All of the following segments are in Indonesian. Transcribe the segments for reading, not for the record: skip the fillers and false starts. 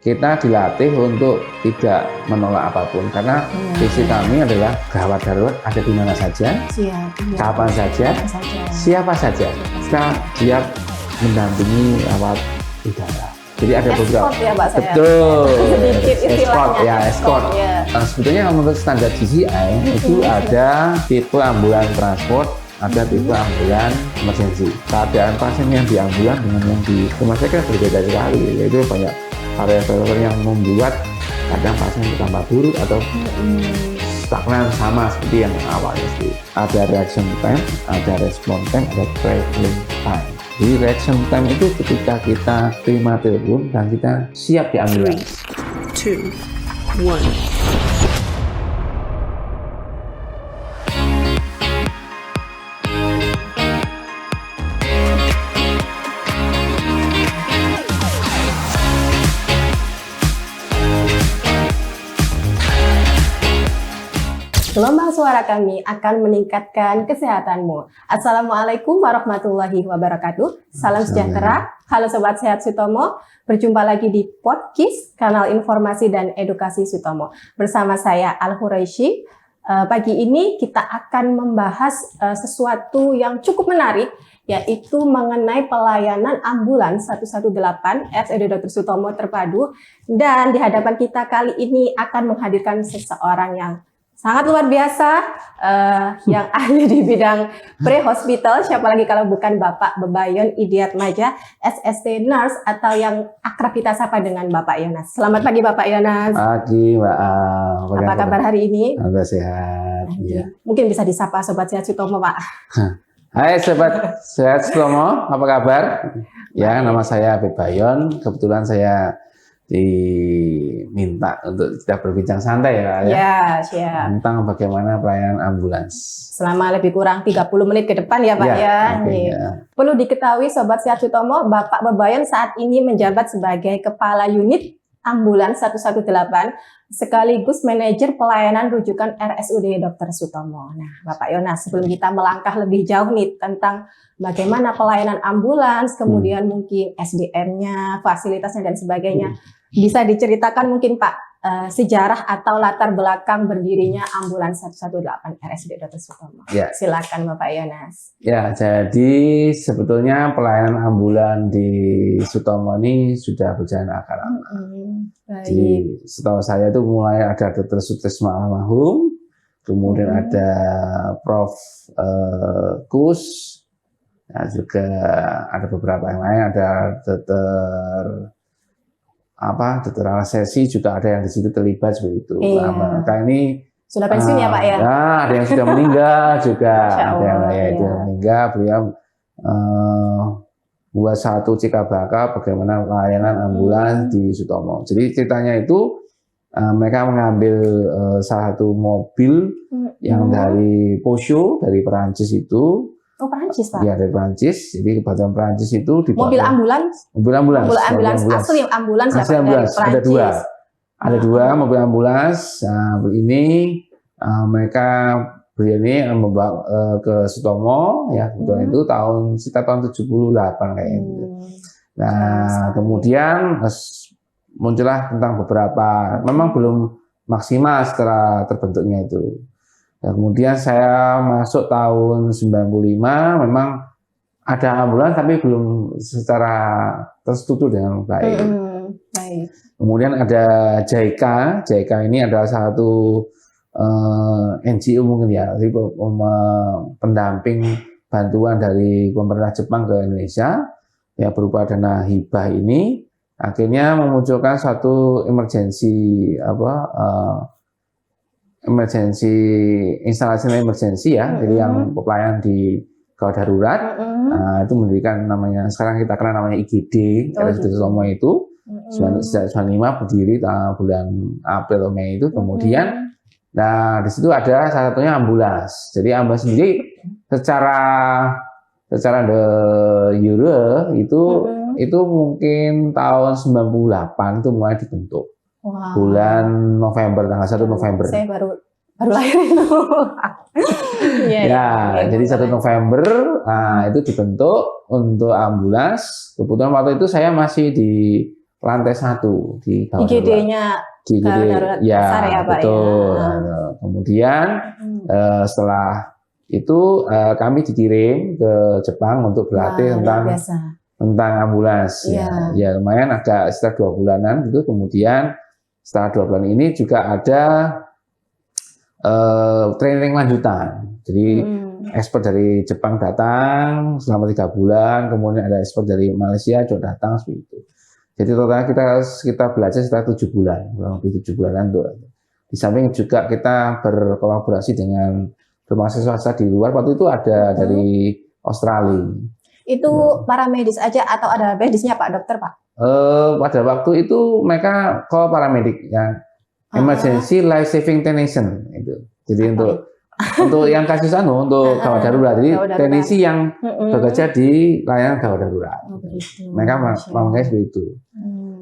kita dilatih untuk tidak menolak apapun karena visi kami adalah gawat darurat ada di mana saja, kapan saja, siapa saja kita siap mendampingi rawat udara. Jadi ada beberapa, ya, Pak, saya. betul, escort ya, escort. Sebetulnya menurut standar GCI itu ada tipe ambulan transport, ada tipe ambulan emergency. Keadaan pasien yang di ambulan dengan yang di rumah sakit berbeda sekali, yaitu banyak variabel yang membuat kadang pasien bertambah buruk atau stagnan sama seperti yang awalnya sih. Ada reaction time, ada response time, ada traveling time. Jadi reaction time itu ketika kita terima telepon dan kita siap di ambulans. 3, 2, 1. Gelombang suara kami akan meningkatkan kesehatanmu. Assalamualaikum warahmatullahi wabarakatuh. Salam sejahtera. Halo Sobat Sehat Sutomo. Berjumpa lagi di podcast kanal informasi dan edukasi Sutomo. Bersama saya Al-Huraisy. Pagi ini kita akan membahas sesuatu yang cukup menarik, yaitu mengenai pelayanan ambulans 118 RSUD Dr. Sutomo Terpadu. Dan di hadapan kita kali ini akan menghadirkan seseorang yang sangat luar biasa, yang ahli di bidang pre-hospital, siapa lagi kalau bukan Bapak Bebayon Idiatmadja, SST Nurse, atau yang akrab kita sapa dengan Bapak Yonas. Selamat pagi Bapak Yonas. Pagi Mbak. Apa kabar hari ini? Alhamdulillah sehat. Ya. Mungkin bisa disapa Sobat Sehat Sutomo, Pak. Hai Sobat Sehat Sutomo, apa kabar? Ya, nama saya Bebayon, kebetulan saya diminta untuk kita berbincang santai ya, ya siap. Tentang bagaimana pelayanan ambulans selama lebih kurang 30 menit ke depan ya Pak ya. Perlu diketahui Sobat Sehat Sutomo, Bapak Bebayon saat ini menjabat sebagai Kepala Unit Ambulans 118 sekaligus manajer pelayanan rujukan RSUD Dr. Sutomo. Nah, Bapak Yonas, sebelum kita melangkah lebih jauh nih tentang bagaimana pelayanan ambulans, kemudian mungkin SDM-nya, fasilitasnya dan sebagainya, bisa diceritakan mungkin Pak sejarah atau latar belakang berdirinya ambulans 118 RSUD Dr. Sutomo. Ya. Silakan Bapak Yonas. Ya, jadi sebetulnya pelayanan ambulan di Sutomo ini sudah berjalan agak lama. Jadi setahu saya itu mulai ada Dr. Sutrisma almarhum, kemudian ada Prof. Kus, nah, juga ada beberapa yang lain, ada Dr. Alasesi juga ada yang di situ terlibat seperti itu. Nah, mereka ini sudah pensiun ya Pak ya? Nah, ada yang sudah meninggal juga, ada yang meninggal. Beliau buat satu cikabaka bagaimana pelayanan ambulans di Sutomo. Jadi ceritanya itu mereka mengambil salah satu mobil yang dari Peugeot, dari Perancis itu. Oh, Perancis Pak? Iya, dari Perancis. Jadi kebetulan Perancis itu mobil ambulans? Mobil ambulans. Asli ambulans ya Pak? Asli ambulans. Ada dua. Ada dua mobil ambulans. Nah, ini mereka ini membawa ke Sutomo ya, itu sekitar tahun 78 kayaknya. Nah, kemudian muncullah tentang beberapa, memang belum maksimal setelah terbentuknya itu. Dan kemudian saya masuk tahun 95, memang ada ambulans tapi belum secara terstruktur dengan baik. Kemudian ada JICA. JICA ini adalah satu NGO mungkin ya, jadi pendamping bantuan dari pemerintah Jepang ke Indonesia ya, berupa dana hibah ini akhirnya memunculkan suatu emergency instalasi emergency ya, jadi yang pelayanan di gawat darurat. Nah, itu mendirikan namanya, sekarang kita kenal namanya IGD, RSUD Sutomo itu 1995 berdiri bulan April Mei itu. Kemudian nah, di situ ada salah satunya ambulans. Jadi ambulans sendiri secara de jure itu mungkin tahun 98 itu mulai dibentuk. Bulan November, tanggal 1 November. Saya baru lahir itu. Jadi 1 November itu dibentuk untuk ambulans. Kebetulan waktu itu saya masih di lantai 1 di gawat darurat. IGD-nya Di gawat darurat besar ya, Pak, betul. ya. Nah, kemudian setelah itu kami dikirim ke Jepang untuk berlatih Wah, luar biasa. tentang ambulans. Iya. Ya lumayan ada sekitar 2 bulanan gitu. Kemudian setelah 2 bulan ini juga ada training lanjutan. Jadi expert dari Jepang datang selama 3 bulan, kemudian ada expert dari Malaysia juga datang seperti itu. Jadi total kita belajar sekitar 7 bulan, kurang lebih 7 bulanan tuh. Di samping juga kita berkolaborasi dengan rumah sakit swasta di luar. Waktu itu ada dari Australia. Itu para medis aja atau ada medisnya Pak, dokter Pak? Pada waktu itu mereka call paramedik ya, emergency life saving technician itu. Jadi untuk yang kasus untuk gawat darurat, jadi teknisi yang bekerja di layanan gawat darurat. Mereka memakai seperti itu.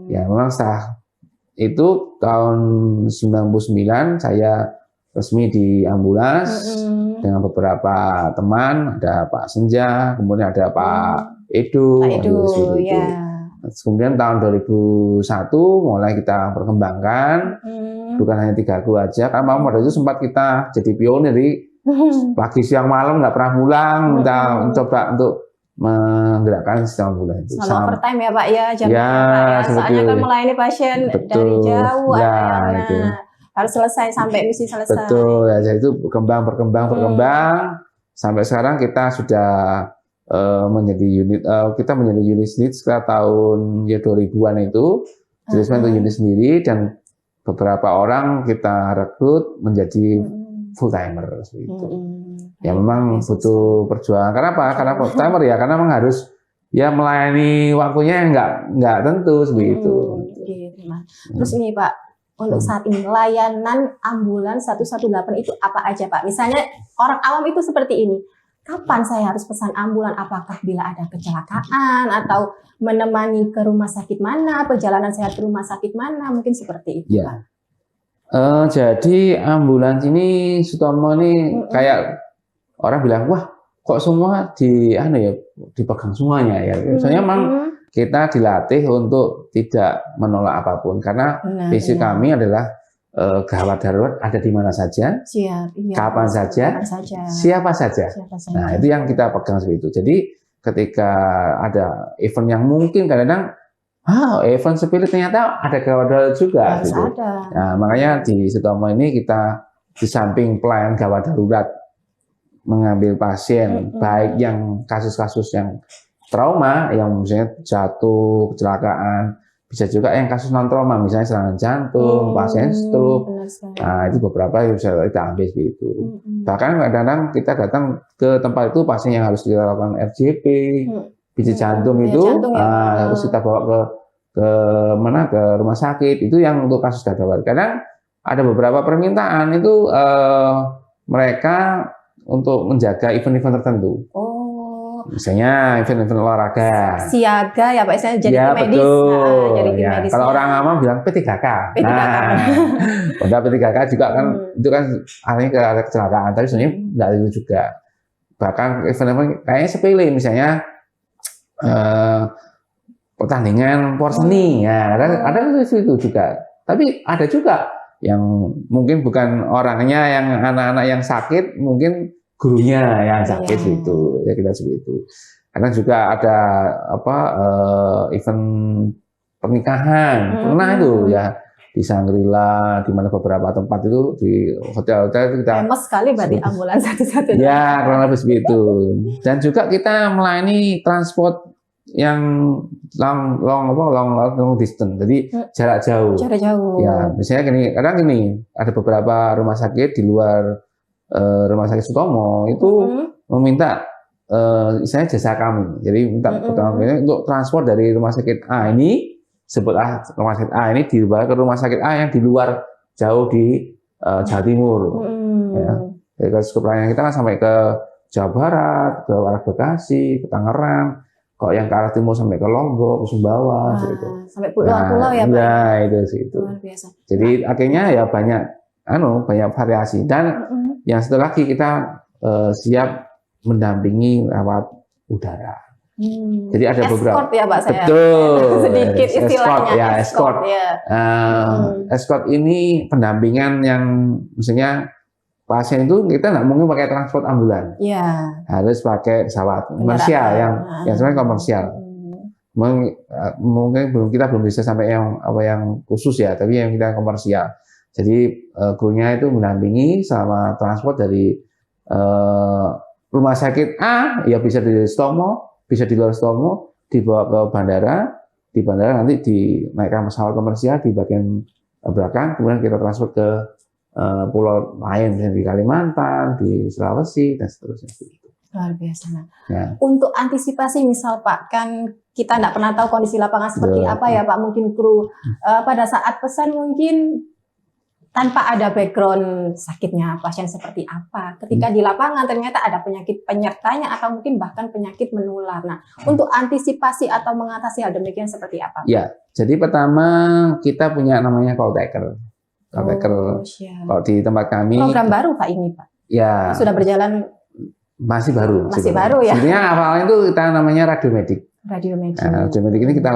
Ya memang setelah itu tahun 99 saya resmi di ambulans dengan beberapa teman, ada Pak Senja, kemudian ada Pak Edo, ya. Kemudian tahun 2001 mulai kita perkembangkan, bukan hanya 3 guru aja, karena pada itu sempat kita jadi pionir, jadi pagi siang malam nggak pernah pulang, kita mencoba untuk menggerakkan sistem ambulans itu. Selalu overtime ya Pak ya, jamnya ya, Pak ya. Soalnya kan melayani pasien dari jauh, itu. Harus selesai sampai misi selesai. Betul, ya jadi itu berkembang sampai sekarang kita sudah menjadi unit, kita menjadi unit sendiri sekitar tahun 2000-an itu, jadi untuk unit sendiri, dan beberapa orang kita rekrut menjadi full timer seperti itu. Ya memang butuh perjuangan. Kenapa? Karena full timer ya, karena memang harus ya melayani waktunya yang nggak tentu seperti itu. Terus ini Pak, untuk saat ini layanan ambulans 118 itu apa aja Pak? Misalnya orang awam itu seperti ini. Kapan saya harus pesan ambulan? Apakah bila ada kecelakaan atau menemani ke rumah sakit mana, perjalanan saya ke rumah sakit mana, mungkin seperti itu. Ya. Jadi ambulans ini Sutomo ini kayak orang bilang, wah kok semua dipegang semuanya ya. Misalnya memang kita dilatih untuk tidak menolak apapun karena visi kami adalah gawat darurat ada di mana saja, kapan saja, siapa saja. Nah itu yang kita pegang seperti itu. Jadi ketika ada event yang mungkin kadang-kadang event sepele ternyata ada gawat darurat juga. Gitu. Nah makanya di Sutomo ini kita di samping pelayanan gawat darurat mengambil pasien baik yang kasus-kasus yang trauma, yang misalnya jatuh, kecelakaan, bisa juga yang kasus non trauma, misalnya serangan jantung, pasien stroke. Nah itu beberapa yang bisa kita ambil seperti itu. Bahkan kadang-kadang kita datang ke tempat itu pasien yang harus kita lakukan RJP, biji jantung itu harus kita bawa ke rumah sakit. Itu yang untuk kasus darurat. Kadang ada beberapa permintaan itu mereka untuk menjaga event-event tertentu. Misalnya event-event olahraga. Siaga ya Pak, istilahnya jadi medis. Betul. Jadi medis. Kalau orang awam bilang P3K. Udah P3K juga kan itu kan artinya ada kecelakaan, tapi sebenarnya enggak itu juga. Bahkan event-event kayaknya sepele, misalnya pertandingan porseni. Ya, ada itu juga. Tapi ada juga yang mungkin bukan orangnya, yang anak-anak yang sakit, mungkin gurunya yang sakit itu ya, kita seperti itu. Karena juga ada event pernikahan pernah itu ya di Shangri-La, di mana beberapa tempat itu di hotel-hotel itu kita famous sekali berarti ambulans satu-satunya. Ya kurang lebih seperti itu. Dan juga kita melayani transport yang long distance, jadi jarak jauh. Ya misalnya kadang gini, ada beberapa rumah sakit di luar rumah sakit Sutomo itu meminta misalnya jasa kami, jadi minta untuk transport dari rumah sakit A ini, sebutlah rumah sakit A ini dibawa ke rumah sakit A yang di luar jauh di Jawa Timur. Ya. Jadi pelayanan kita kan sampai ke Jawa Barat, ke arah Bekasi, ke Tangerang, kok yang ke arah timur sampai ke Lombok, ke Sumbawa, gitu. Sampai pulau-pulau ya Pak. Ya itu sih itu. Luar biasa. Jadi akhirnya ya banyak variasi, dan yang satu lagi kita siap mendampingi rawat udara. Jadi ada beberapa. Escort ya Pak saya. Betul. Sedikit istilahnya. Ya, escort. Ya. Escort ini pendampingan yang maksudnya pasien itu kita nggak mungkin pakai transport ambulan. Ya. Harus pakai pesawat komersial yang sebenarnya komersial. Mungkin kita belum bisa sampai yang khusus ya, tapi yang kita komersial. Jadi krunya itu mendampingi sama transport dari rumah sakit A, ya bisa di Sutomo, bisa di luar Sutomo, dibawa ke bandara, di bandara nanti dinaikkan pesawat komersial di bagian belakang, kemudian kita transport ke pulau lain, misalnya di Kalimantan, di Sulawesi, dan seterusnya. Luar biasa. Nah, ya. Untuk antisipasi misal Pak, kan kita nggak pernah tahu kondisi lapangan seperti apa ya Pak, mungkin kru pada saat pesan mungkin tanpa ada background sakitnya pasien seperti apa. Ketika di lapangan ternyata ada penyakit penyertanya atau mungkin bahkan penyakit menular. Nah, untuk antisipasi atau mengatasi hal demikian seperti apa? Ya, jadi pertama kita punya namanya call taker. Call taker. Kalau di tempat kami. Program baru Pak ini Pak? Ya. Sudah berjalan? Masih baru. Masih baru ya? Sebenarnya awalnya itu kita namanya radiomedik. Radiomedik. Nah, radiomedik ini kita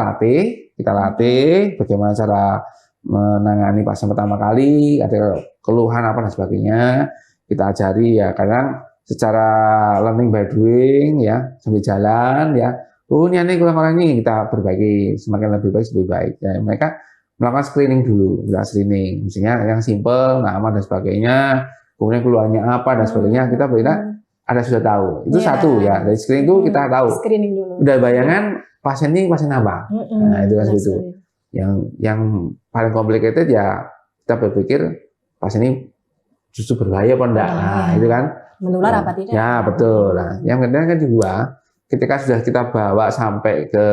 latih bagaimana cara menangani pasien pertama kali, ada keluhan apa dan sebagainya, kita ajari ya. Kadang secara learning by doing ya, sambil jalan ya. Oh ini kurang ini kita perbaiki, semakin lebih baik. Ya, mereka melakukan screening dulu, kita screening, misalnya yang simple, nama dan sebagainya, kemudian keluhannya apa dan sebagainya, kita ada sudah tahu. Itu satu ya, dari screening itu kita tahu. Screening dulu. Udah bayangan pasien ini pasien apa? Nah itu kan itu. Yang paling complicated ya kita berpikir pasien ini justru berbahaya apa enggak. Nah, itu kan menular apa tidak? Ya, betul. Nah, yang kedua kan juga ketika sudah kita bawa sampai ke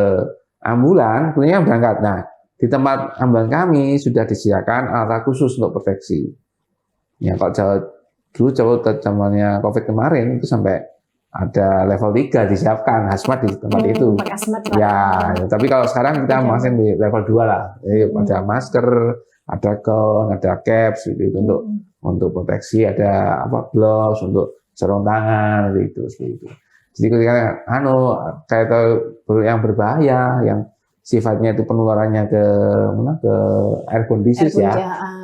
ambulan, kemudian berangkat. Nah, di tempat ambulan kami sudah disediakan alat khusus untuk proteksi. Ya, kalau dulu zamannya COVID kemarin itu sampai ada level 3 disiapkan hazmat di tempat itu. Ya, tapi kalau sekarang kita masih di level 2 lah. Jadi ada masker, ada gaun, ada caps gitu untuk proteksi, ada gloves untuk sarung tangan gitu seperti itu. Jadi ketika kayak yang berbahaya, yang sifatnya itu penularannya ke airborne disease ya.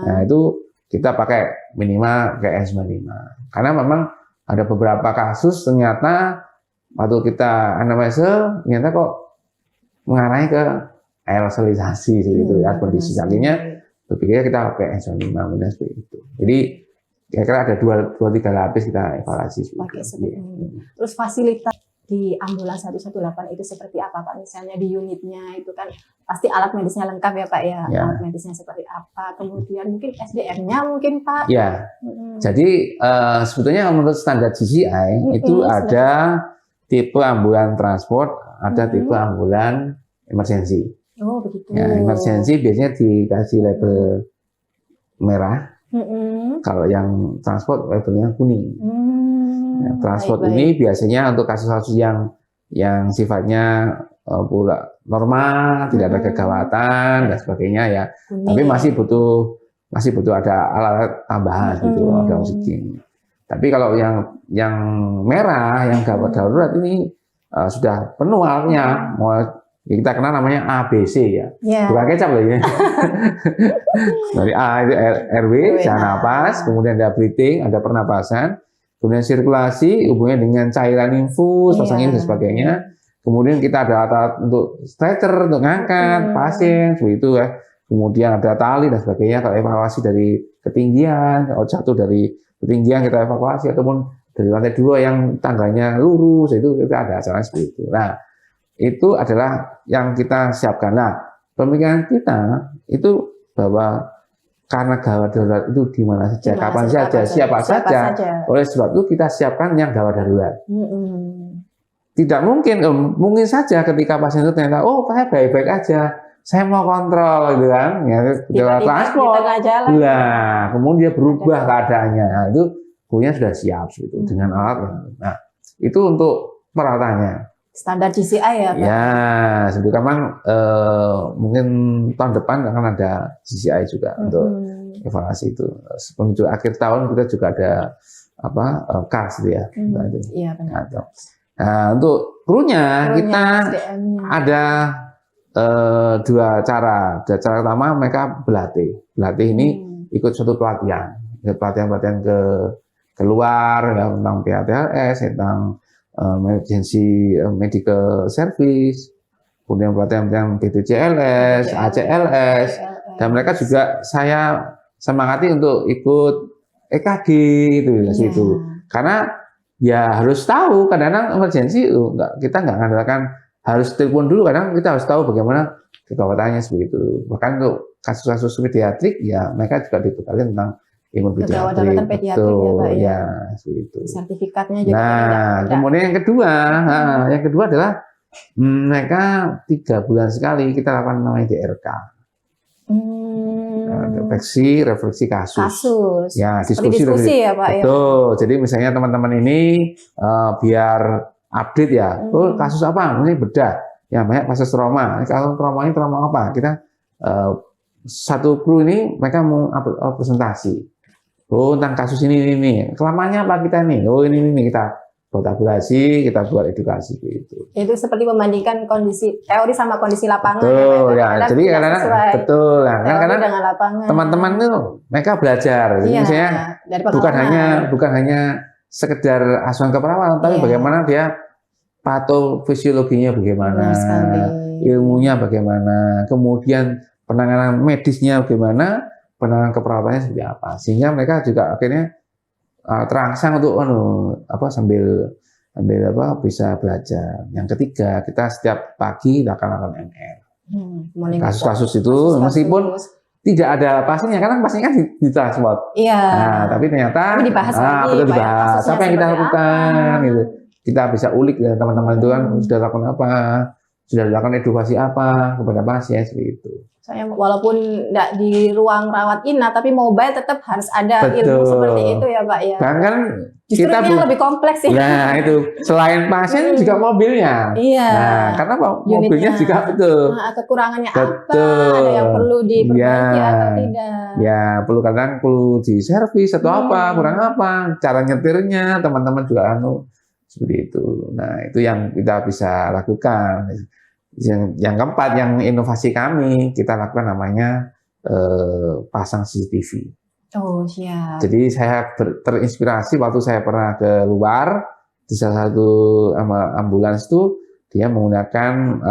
Nah, itu kita pakai minimal kayak N95. Karena memang ada beberapa kasus ternyata waktu kita anamnesa ternyata kok mengarahnya ke aerosolisasi gitu ya, kondisi akhirnya berpikir kita pakai N95 seperti itu. Jadi kira-kira ada 2-3 lapis kita evaluasi. Terus fasilitas di ambulans 118 itu seperti apa Pak? Misalnya di unitnya itu kan pasti alat medisnya lengkap ya Pak ya. Alat medisnya seperti apa? Kemudian mungkin SDM-nya mungkin Pak? Ya. Jadi sebetulnya menurut standar GCI itu ada tipe ambulan transport, ada tipe ambulan emergency. Oh begitu. Ya, emergency biasanya dikasih label merah. Kalau yang transport labelnya kuning. Ya, transport ini biasanya untuk kasus-kasus yang sifatnya normal, tidak ada kegawatan dan sebagainya ya. Tapi masih butuh ada alat tambahan gitu, ada oksigen. Tapi kalau yang merah, yang gawat darurat ini sudah penuh alatnya. Kita kenal namanya ABC ya. Bukan kecap loh ya. Dari A itu RW, jalan napas, kemudian ada breathing, ada pernapasan. Kemudian sirkulasi, hubungannya dengan cairan infus, pasang infus dan sebagainya. Kemudian kita ada alat untuk stretcher, untuk ngangkat pasien, seperti itu ya. Kemudian ada tali dan sebagainya, kalau evakuasi dari ketinggian, kalau jatuh dari ketinggian kita evakuasi, ataupun dari lantai 2 yang tangganya lurus, itu kita ada acara seperti itu. Nah, itu adalah yang kita siapkan. Nah, pemikiran kita itu bahwa karena gawat darurat itu di mana saja, kapan saja, siapa saja. Oleh sebab itu kita siapkan yang gawat darurat. Tidak mungkin saja ketika pasien itu ternyata, saya baik-baik aja, saya mau kontrol gitu kan, ya, transport. Nah, kemudian dia berubah keadaannya. Nah, itu punya sudah siap gitu, dengan alat. Nah, itu untuk peralatannya. Standar GCI ya Pak? Ya, sebetulnya memang mungkin tahun depan akan ada GCI juga untuk evaluasi itu. Menuju akhir tahun kita juga ada CARS gitu ya. Iya benar. Nah, untuk krunya kita SDM-nya. ada dua cara. Cara pertama mereka berlatih. Berlatih ini ikut suatu pelatihan. Pelatihan ke luar ya, tentang PATLS, tentang emergency medical service, kemudian pelatihan BPJLS, ACLS, dan mereka juga saya semangati untuk ikut EKG itu. Karena ya harus tahu, kadang-kadang emergency kita nggak mengandalkan harus telepon dulu, kadang kita harus tahu bagaimana kegawatannya seperti itu. Bahkan untuk kasus-kasus pediatrik ya mereka juga dibekali tentang ilmu pediatrik. Betul, ya, seperti itu. Sertifikatnya juga. Nah, kemudian yang kedua adalah mereka 3 bulan sekali kita lakukan namanya DRK. Refleksi kasus. Ya, diskusi ya Pak. Betul. Jadi misalnya teman-teman ini biar update ya. Oh, kasus apa? Ini bedah. Ya, banyak kasus trauma. Kalau trauma ini trauma apa? Kita satu kru ini mereka mau presentasi. Oh, tentang kasus ini. Kelamaannya apa kita nih? Oh, ini kita buat tabulasi, kita buat edukasi gitu. Itu seperti membandingkan kondisi teori sama kondisi lapangan. Betul ya. Jadi kadang-kadang betul lah. Karena teman-teman tuh mereka belajar. Jadi misalnya bukan hanya sekedar asuhan keperawatan, tapi bagaimana dia patofisiologinya bagaimana, ilmunya bagaimana, kemudian penanganan medisnya bagaimana, penanganan keperawatannya seperti apa, sehingga mereka juga akhirnya terangsang untuk sambil bisa belajar. Yang ketiga, kita setiap pagi akan MR. Kasus-kasus itu meskipun tidak ada pasiennya, karena pasiennya kan di transport. Iya. Nah, tapi ternyata dibahas apa yang kita lakukan gitu. Kita bisa ulik ya teman-teman itu kan sudah lakukan apa, sudah lakukan edukasi apa kepada pasien seperti itu. Saya walaupun tidak di ruang rawat inap, tapi mobile tetap harus ada ilmu seperti itu ya Pak ya. Bahkan justru kita ini lebih kompleks sih. Nah itu selain pasien juga mobilnya. Iya. Nah karena mobilnya juga kekurangannya apa, ada yang perlu diperbaiki atau tidak. Ya perlu diservis atau apa, kurang apa, cara nyetirnya teman-teman juga seperti itu. Nah itu yang kita bisa lakukan. Yang keempat, yang inovasi kami kita lakukan namanya pasang CCTV. Oh siap. Jadi saya terinspirasi waktu saya pernah ke luar di salah satu ambulans itu dia menggunakan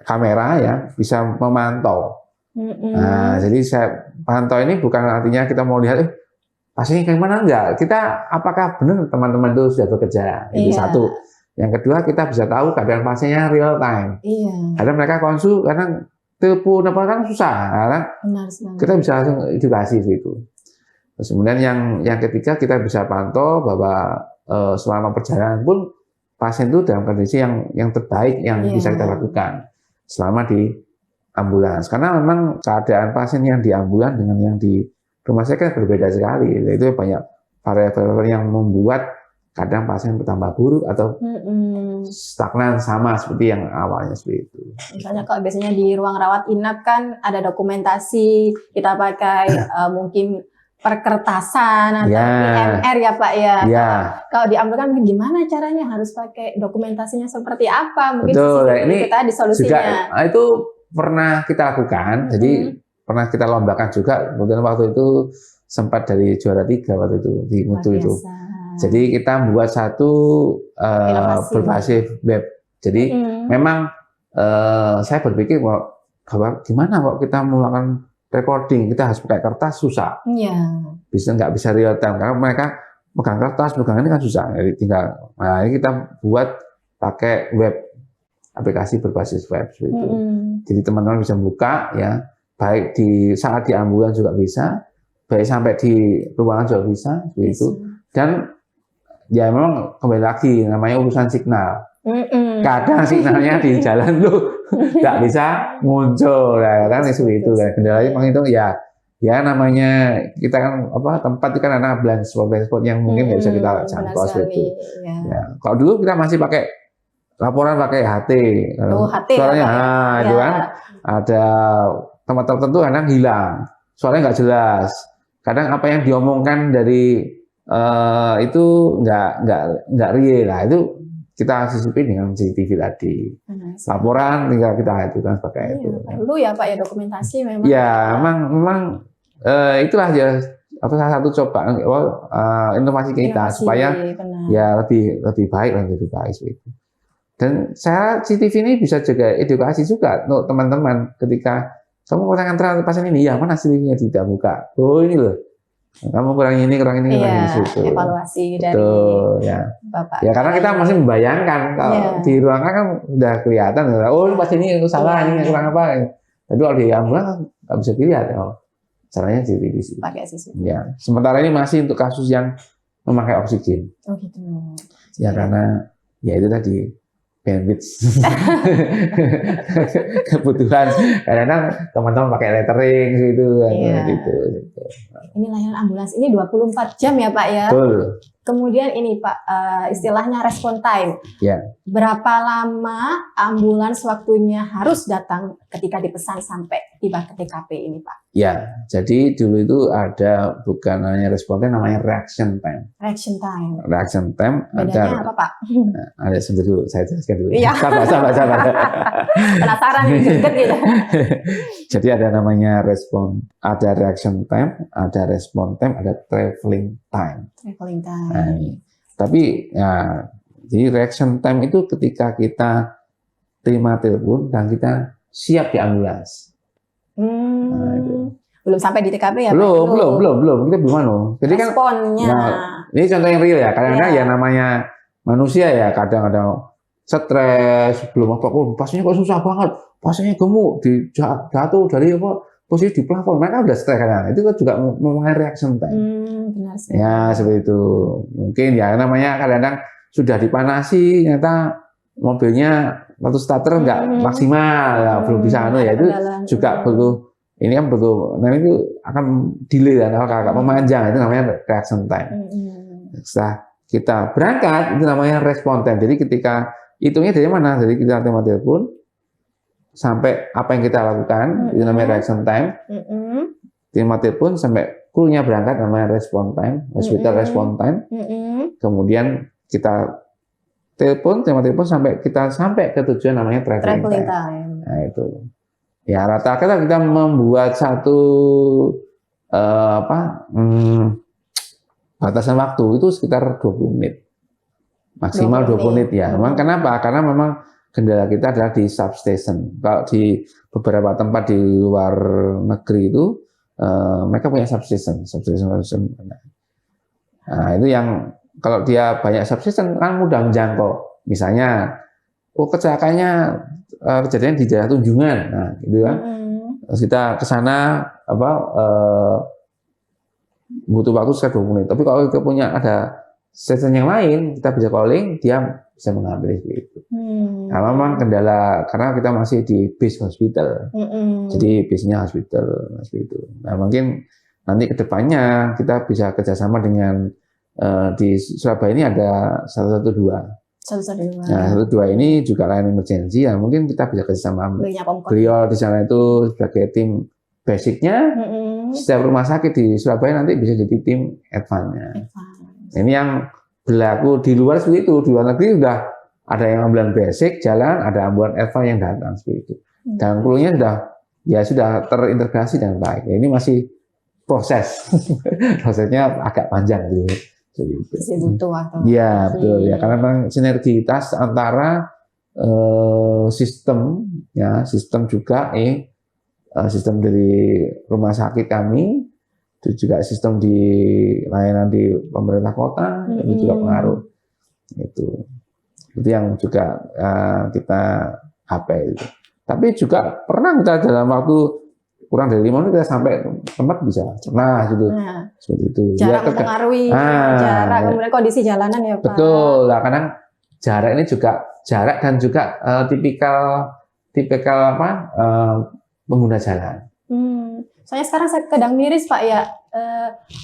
kamera ya, bisa memantau. Nah, jadi saya pantau ini bukan artinya kita mau lihat pasiennya kayak mana, enggak. Kita apakah benar teman-teman itu sudah bekerja. Itu satu. Yang kedua, kita bisa tahu keadaan pasiennya real time. Kadang mereka konsul, kadang telepon apa kan susah. Karena kita bisa langsung edukasi gitu. Terus kemudian yang ketiga, kita bisa pantau bahwa selama perjalanan pun pasien itu dalam kondisi yang terbaik yang bisa kita lakukan selama di ambulans. Karena memang keadaan pasien yang di ambulans dengan yang di rumah sakit berbeda sekali. Itu banyak variabel yang membuat kadang pasien bertambah buruk atau stagnan sama seperti yang awalnya seperti itu. Misalnya kalau biasanya di ruang rawat inap kan ada dokumentasi, kita pakai mungkin perkertasan atau IMR ya Pak ya. Kalau di ambulans kan gimana caranya, harus pakai dokumentasinya seperti apa? Mungkin ini kita di solusinya. Juga, itu pernah kita lakukan, jadi pernah kita lombakan juga. Kemudian waktu itu sempat dari juara 3 waktu itu di Mutu itu. Jadi kita membuat satu berbasis web. Jadi memang saya berpikir bahwa gimana kok kita melakukan recording, kita harus pakai kertas susah. Nggak bisa real time karena mereka pegang kertas, pegang ini kan susah. Jadi ini kita buat pakai web, aplikasi berbasis web itu. Jadi teman-teman bisa buka ya, baik di saat di ambulans juga bisa, baik sampai di ruangan juga bisa, begitu. Dan ya memang kembali lagi namanya urusan signal. Kadang signalnya di jalan tuh nggak bisa muncul ya kan, seperti itu. Kendalanya memang itu ya namanya kita kan tempat itu kan ada blind spot yang mungkin nggak bisa kita jangkau seperti itu. Ya. Kalau dulu kita masih pakai laporan pakai HT. Suaranya itu kan ada tempat tertentu kadang hilang, suaranya nggak jelas. Kadang apa yang diomongkan dari itu nggak real lah. Itu kita sisipin dengan CCTV tadi. Laporan tinggal kita ajukan sebagai itu. Perlu ya Pak ya dokumentasi memang. Ya, memang itulah ya salah satu coba inovasi kita supaya benar. ya lebih baik seperti itu. Dan saya CCTV ini bisa juga edukasi juga untuk teman-teman ketika kamu kurang antara pasien ini, ya mana CCTV-nya tidak buka. Oh ini loh, kamu kurang ini situ. Evaluasi dari ya. Bapak. Ya karena kita masih membayangkan kalau di ruangan kan udah kelihatan, oh ini pasien ini salah, ini kurang apa. Tapi kalau di ambulans nggak bisa dilihat, caranya CCTV. Pakai CCTV. Ya, sementara ini masih untuk kasus yang memakai oksigen. Oh gitu. Ya karena ya itu tadi. Bandwidth kebutuhan kadang-kadang teman-teman pakai lettering gitu. Ini layanan ambulans ini 24 jam ya Pak ya. Betul. Kemudian ini Pak istilahnya respon time. Ya. Berapa lama ambulans waktunya harus datang ketika dipesan sampai tiba ke TKP ini Pak? Ya, jadi dulu itu ada bukan hanya respon time, namanya reaction time. Reaction time. Reaction time. Bedanya apa Pak? Ada sebentar dulu, saya jelaskan dulu. Iya. Sabar. Penasaran deket gitu. Jadi ada namanya respon, ada reaction time, ada respon time, ada traveling time. Traveling time. Nah, tapi ya, jadi reaction time itu ketika kita terima telepon dan kita siap di ambulans. Nah, belum sampai di TKP ya belum, Pak? belum. Kita belum anu. Jadi responnya. Kan, ini contoh yang real ya. Kadang-kadang ya namanya manusia ya, kadang-kadang stres belum apa, pasiennya kok susah banget, pasiennya gemuk, jatuh dari posisi di plafon, mereka udah stres kan. Itu kan juga mempengaruhi reaction time. Benar sih. Ya seperti itu. Mungkin ya namanya kadang-kadang sudah dipanasi, ternyata mobilnya waktu starter nggak maksimal, ya, belum bisa ya itu juga perlu. Ini kan perlu, nah itu akan delay dan agak memanjang, itu namanya reaction time. Setelah kita berangkat itu namanya respon time. Jadi ketika hitungnya dari mana? Jadi kita terima telepon sampai apa yang kita lakukan itu namanya reaction time. Terima telepon sampai krunya berangkat namanya respon time, hospital respon time. Kemudian kita terima telepon sampai kita sampai ke tujuan namanya traveling time. Nah itu. Ya rata-rata kita membuat satu batasan waktu itu sekitar 20 menit. Maksimal 20 menit ya. Memang kenapa? Karena memang kendala kita adalah di substation. Kalau di beberapa tempat di luar negeri itu mereka punya substation. Nah, itu yang kalau dia banyak substation kan mudah menjangkau. Misalnya kecelakaannya kejadian di daerah Tunjungan, nah gitu kan. Terus kita ke sana butuh waktu sekitar 20 menit. Tapi kalau kita punya ada station yang lain, kita bisa calling, dia bisa mengambil itu. Nah, memang kendala karena kita masih di base hospital. Jadi base-nya hospital seperti itu. Nah, mungkin nanti ke depannya kita bisa kerjasama dengan di Surabaya ini ada 112. Nah, 112 ini juga layanan emergency, ya mungkin kita bisa kerjasama. Beliau di sana itu sebagai tim basicnya, setiap rumah sakit di Surabaya nanti bisa jadi tim advance-nya. Ini yang berlaku di luar seperti itu, di luar negeri sudah ada yang ambulan basic jalan, ada ambulan advance yang datang seperti itu. Dan krunya sudah terintegrasi dengan baik. Ini masih proses, prosesnya agak panjang gitu. Masih butuh waktu. Iya betul ya, karena memang sinergitas antara sistem juga sistem dari rumah sakit kami, itu juga sistem di layanan di pemerintah kota itu juga pengaruh. Itu yang juga kita HP itu. Tapi juga pernah kita dalam waktu kurang dari 5 menit kita sampai tempat bisa. Nah, gitu. Seperti itu. Jarak mempengaruhi jarak, kemudian kondisi jalanan ya, Pak. Betul. Lah kadang jarak ini juga jarak dan juga tipikal pengguna jalan. Soalnya sekarang saya kadang miris, Pak ya.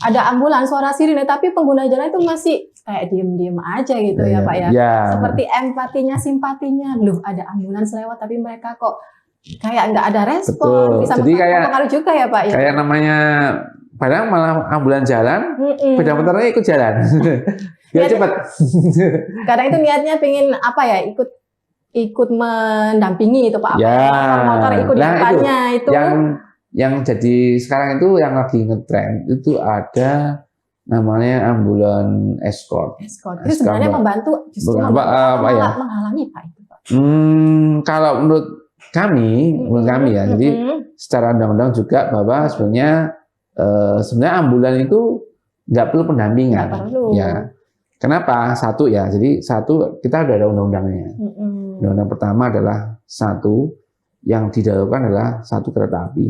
Ada ambulans suara sirine tapi pengguna jalan itu masih kayak diem-diem aja gitu ya, Pak ya. Seperti empatinya, simpatinya. Loh, ada ambulans lewat tapi mereka kok kayak nggak ada respon. Betul. Bisa jadi kayak mempengaruhi juga ya, Pak ya. Kayak namanya padahal malah ambulan jalan, sepeda motornya ikut jalan. Biar Niatnya- cepat. Kadang itu niatnya pengen apa ya, ikut mendampingi itu Pak. Ya, Motor ikut di nah, depannya itu. Yang jadi sekarang itu yang lagi ngetren itu ada namanya ambulan escort. Escort. Itu sebenarnya membantu, justru Bukan, membantu apa atau ya? menghalangi Pak itu Pak. Kalau menurut kami ya, jadi secara undang-undang juga bahwa sebenarnya ambulan itu nggak perlu pendampingan. Nggak perlu. Ya, kenapa? Satu ya, jadi kita udah ada undang-undangnya. Undang-undang pertama adalah yang didahulukan adalah kereta api,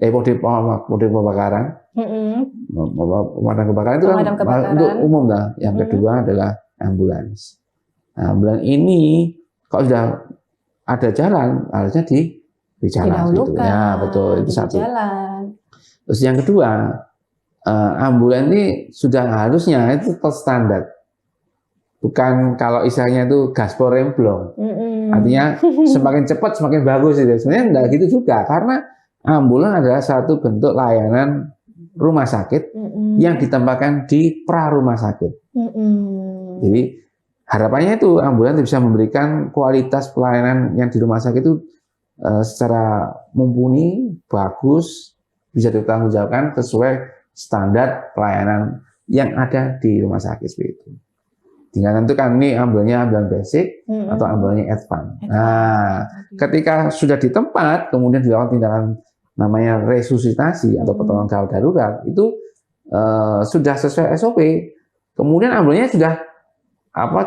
pemadam kebakaran. Pemadam kebakaran itu kan Pemadam kebakaran. untuk umum lah. Yang kedua adalah ambulans. Nah, ambulans ini kalau sudah ada jalan harusnya di jalan gitu. Didahulukan. Ya betul, itu di satu. jalan. Terus yang kedua, ambulans ini sudah harusnya itu terstandar. Bukan kalau istilahnya itu gaspol remblong. Artinya semakin cepat semakin bagus itu. Sebenarnya enggak gitu juga, karena ambulans adalah satu bentuk layanan rumah sakit yang ditempatkan di pra rumah sakit. Jadi harapannya itu ambulans bisa memberikan kualitas pelayanan yang di rumah sakit itu secara mumpuni, bagus, bisa dipertanggungjawabkan sesuai standar pelayanan yang ada di rumah sakit seperti itu. Tinggal tentukan ini ambulannya basic atau ambulannya advance. Nah, ketika sudah di tempat, kemudian dilakukan tindakan namanya resusitasi atau pertolongan gawat darurat, itu sudah sesuai SOP. Kemudian ambulannya sudah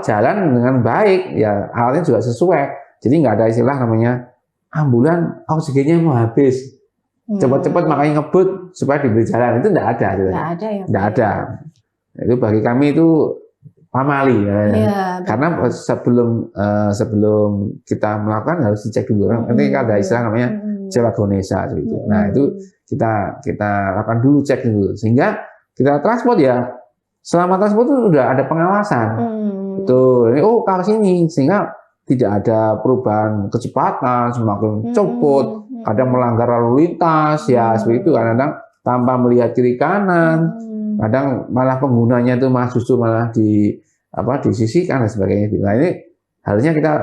jalan dengan baik, ya alatnya juga sesuai. Jadi nggak ada istilah namanya ambulan oksigennya mau habis, cepat-cepat makanya ngebut supaya diberi jalan, itu nggak ada. Nggak ada ya. Nggak ada. Itu bagi kami itu pamali, ya. Karena sebelum kita melakukan harus dicek dulu. Nanti ada istilah namanya cewagonesa gitu. Nah itu kita lakukan dulu, cek dulu, sehingga kita transport ya. Selama transport itu sudah ada pengawasan. Betul. Ke sini, sehingga tidak ada perubahan kecepatan, semakin cepat, kadang melanggar lalu lintas, ya seperti itu. Kadang tanpa melihat kiri kanan, kadang malah penggunanya itu justru malah disisihkan dan sebagainya. Nah ini harusnya kita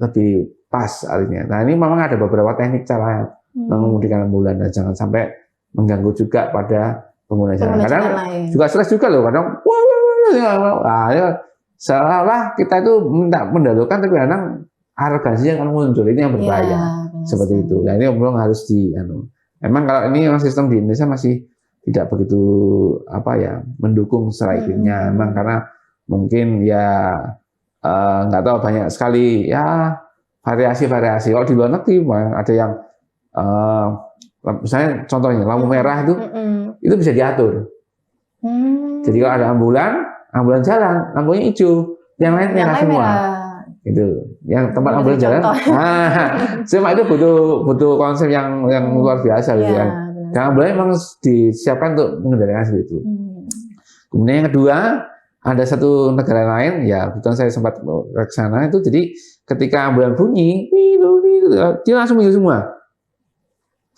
lebih pas artinya. Nah ini memang ada beberapa teknik cara mengemudikan ambulan dan jangan sampai mengganggu juga pada pengguna jalan. Kadang juga stres juga loh, kadang seolah kita itu minta mendahulukan, tapi kadang arogansinya akan muncul, ini yang berbahaya. Seperti itu. Nah ini memang harus memang kalau ini sistem di Indonesia masih tidak begitu mendukung secara iklimnya, memang karena mungkin ya nggak tahu, banyak sekali ya variasi-variasi. Kalau di luar negeri ada yang misalnya contohnya lampu merah itu bisa diatur. Jadi kalau ada ambulan jalan, lampunya hijau, yang lain merah semua. Itu yang tempat ambulan jalan. Cuma itu butuh konsep yang luar biasa gitu kan. Karena ambulan memang disiapkan untuk mengendalikan seperti itu. Kemudian yang kedua, ada satu negara lain, ya kebetulan saya sempat ke sana itu, jadi ketika ambulan bunyi, dia langsung hijau semua.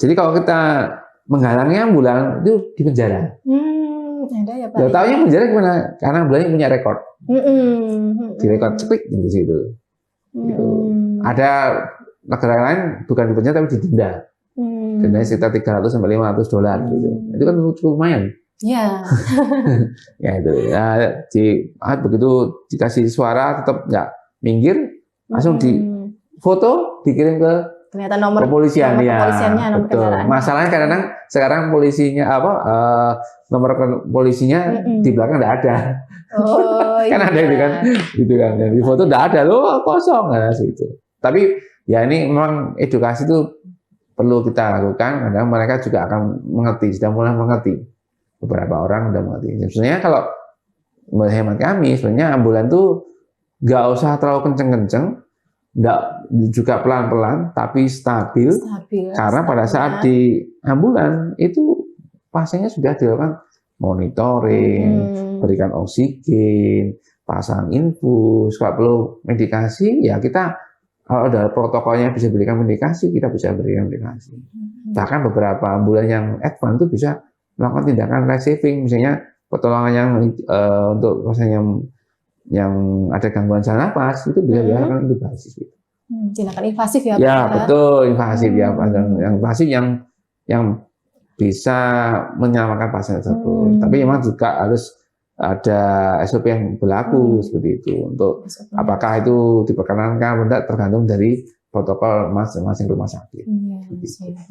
Jadi kalau kita menghalangi ambulan itu di penjara. Ada ya Pak. Lo taunya penjara gimana? Karena ambulannya punya rekor. Di rekor cepik di situ. Gitu. Ada negara lain bukan di penjara tapi didenda. Dendanya sekitar $300 sampai $500 gitu. Itu kan cukup lumayan. Ya. Ya itu. Ya, begitu dikasih suara tetap nggak minggir, langsung di foto dikirim ke ternyata nomor kepolisian, ya. Nomor kendaraan. Masalahnya kadang-kadang sekarang polisinya nomor polisinya di belakang nggak ada. Kan ada itu kan, gitu kan. Dan di foto nggak ada, loh kosong, nah, gitu. Tapi ya ini memang edukasi itu perlu kita lakukan. Kadang mereka juga akan mengerti, sudah mulai mengerti. Beberapa orang sudah mengerti. Sebenarnya kalau menurut hemat kami, sebenarnya ambulan tuh nggak usah terlalu kenceng-kenceng, nggak juga pelan-pelan, tapi stabil. Karena pada saat di ambulan itu pasiennya sudah dilakukan monitoring, berikan oksigen, pasang infus, kalau perlu medikasi, ya kita kalau ada protokolnya bisa berikan medikasi, kita bisa berikan medikasi. Bahkan beberapa ambulan yang advance itu bisa melakukan tindakan life saving, misalnya pertolongan yang untuk pasien yang ada gangguan saluran nafas itu bisa dilakukan intubasi. Tindakan invasif ya Pak? Ya betul, invasif ya, yang invasif yang bisa menyelamatkan pasien tersebut. Tapi memang juga harus ada SOP yang berlaku seperti itu untuk apakah itu diperkenankan tidak tergantung dari protokol masing-masing rumah sakit. Nah,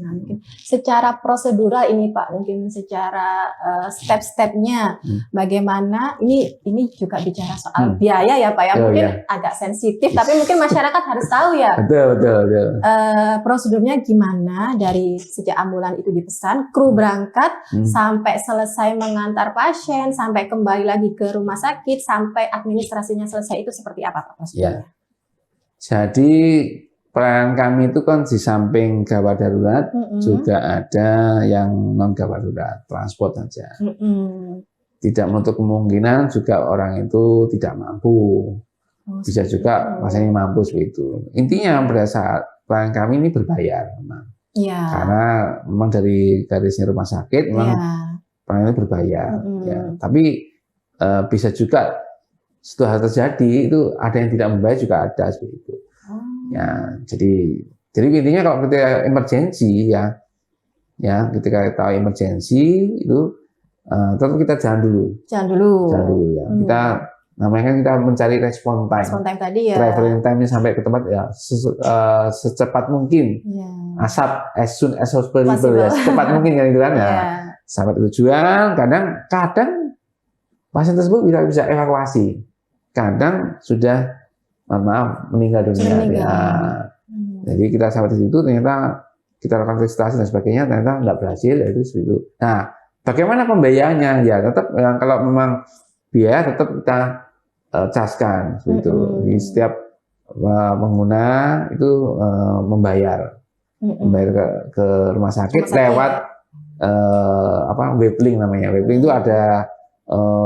mungkin secara prosedural ini Pak, mungkin secara step-stepnya bagaimana ini juga bicara soal biaya ya Pak ya, mungkin agak sensitif tapi mungkin masyarakat harus tahu ya. Betul. Prosedurnya gimana dari sejak ambulan itu dipesan, kru berangkat sampai selesai mengantar pasien, sampai kembali lagi ke rumah sakit, sampai administrasinya selesai itu seperti apa Pak prosedurnya? Jadi peran kami itu kan di samping gawat darurat juga ada yang non gawat darurat, transport saja. Tidak menutup kemungkinan juga orang itu tidak mampu. Bisa juga pasiennya mampu seperti itu. Intinya pada saat peran kami ini berbayar memang. Karena memang dari garisnya rumah sakit memang peran ini berbayar. Tapi bisa juga setelah terjadi itu ada yang tidak membayar juga ada seperti itu. Ya, jadi intinya kalau ketika emergensi ya ketika tahu emergensi itu tetap kita jalan dulu ya. Kita namanya kan kita mencari respon time tadi ya. Traveling time-nya sampai ke tempat ya secepat mungkin. Asap as soon as possible ya, secepat mungkin kan itu kan ya. Sampai tujuan, kadang pasien tersebut bisa evakuasi. Kadang sudah maaf meninggal dunia. Jadi kita sampai di situ ternyata kita lakukan registrasi dan sebagainya ternyata nggak berhasil itu seperti itu. Nah, bagaimana pembayarannya? Ya tetap kalau memang biaya tetap kita caskan seperti itu. Jadi setiap pengguna itu membayar ke rumah sakit lewat web link namanya. Web link itu ada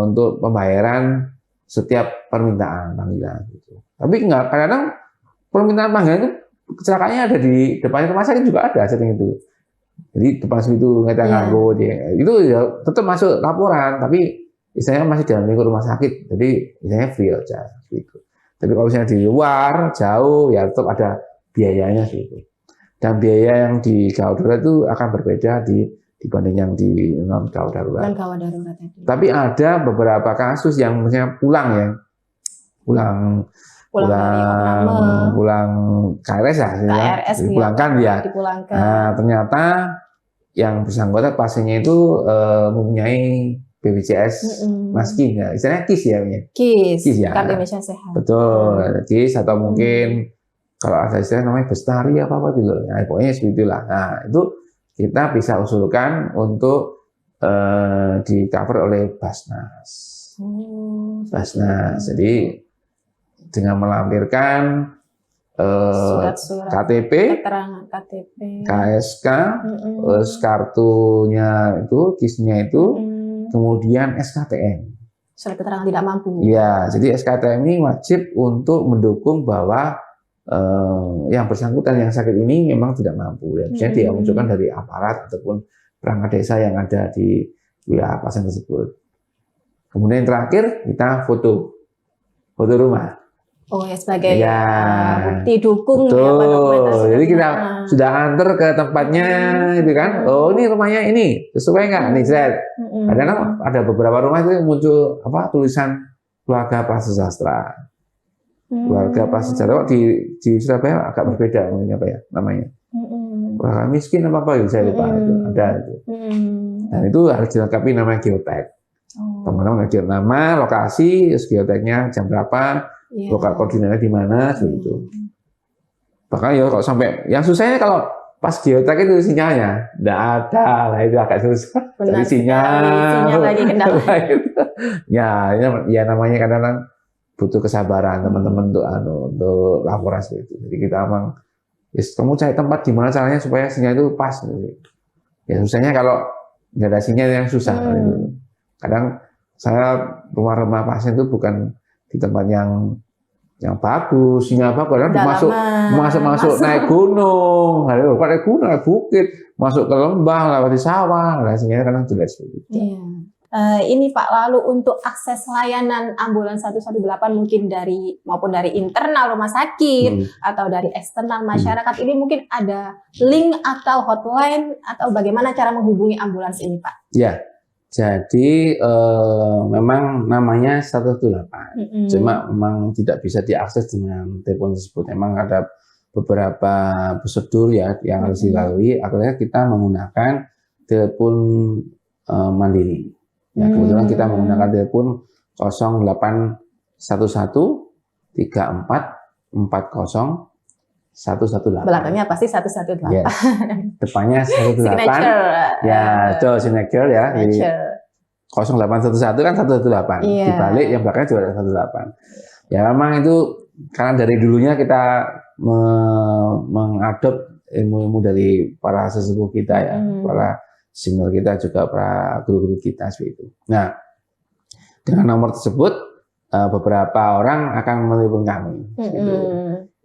untuk pembayaran setiap permintaan panggilan gitu. Tapi enggak, kadang permintaan panggilan itu kecelakaannya ada di depan rumah sakit juga ada setting itu. Jadi depan situ kita nganggo itu ya tetap masuk laporan, tapi istilahnya masih dalam lingkup rumah sakit. Jadi istilahnya free aja gitu. Tapi kalau misalnya di luar jauh ya tetap ada biayanya gitu. Dan biaya yang di gawat darurat itu akan berbeda dibanding yang di non gawat darurat. Tapi ada beberapa kasus yang misalnya pulang KRS dipulangkan ya. Nah, ternyata yang bersangkutan pasiennya itu mempunyai BPJS Maski ya, istilahnya KIS ya. KIS ya. Kartu Indonesia Sehat. Betul, KIS atau mungkin kalau ada istilah namanya Bestari apa gitu. Nah, pokoknya seperti itulah. Nah, itu kita bisa usulkan untuk di cover oleh Basnas. Basnas. Jadi dengan melampirkan surat-surat KTP, keterangan KTP, KSK, terus kartunya itu, KIS-nya itu, kemudian SKTM. Surat keterangan tidak mampu. Ya, jadi SKTM ini wajib untuk mendukung bahwa yang bersangkutan yang sakit ini memang tidak mampu. Ya, misalnya dia menunjukkan dari aparat ataupun perangkat desa yang ada di wilayah pasien tersebut. Kemudian yang terakhir kita foto rumah. Oh ya, sebagai bukti dukung ya Pak, dokumentasi. Jadi kita sudah antar ke tempatnya itu kan. Oh, ini rumahnya ini sesuai nggak nih set. Kadang ada beberapa rumah itu muncul tulisan keluarga prasejahtera. Keluarga prasejahtera di Surabaya agak berbeda namanya. Keluarga miskin apa saya lupa itu ada itu. Dan itu harus dilengkapi namanya geotek. Teman-teman lihat nama, lokasi, geoteknya jam berapa. Lokal koordinatnya di mana gitu. Bahkan ya kalau sampai yang susahnya kalau pas geotek itu sinyalnya enggak ada lah, itu agak susah. Dari sinyal lagi kendala. ya namanya kadang-kadang butuh kesabaran teman-teman untuk laporan seperti itu. Jadi kita memang kamu cari tempat gimana caranya supaya sinyal itu pas gitu. Ya susahnya kalau nggak ada sinyal yang susah gitu. Kadang saya rumah pasien itu bukan di tempat yang yang bagus, sinyal bagus, karena Dalaman, masuk naik gunung, naik gunung, naik bukit, masuk ke lembah, lewati sawah, nah sehingga kadang jelek seperti itu. Iya. Ini Pak, lalu untuk akses layanan ambulans 118 mungkin maupun dari internal rumah sakit atau dari eksternal masyarakat ini mungkin ada link atau hotline atau bagaimana cara menghubungi ambulans ini Pak? Ya, jadi memang namanya 118, cuma memang tidak bisa diakses dengan telepon tersebut. Memang ada beberapa prosedur ya yang harus dilalui. Akhirnya kita menggunakan telepon mandiri. Ya, kebetulan kita menggunakan telepon 0811 34 40 118. Belakangnya pasti 118. Yes. Depannya 118. Signature. Ya, itu signature ya. Jadi Signature. 0811 kan 118. Iya. Dibalik yang belakangnya juga ada 118. Ya memang itu karena dari dulunya kita mengadop ilmu-ilmu dari para sesepuh kita ya, para senior kita juga, para guru-guru kita seperti itu. Nah, dengan nomor tersebut beberapa orang akan menelpon kami. Gitu.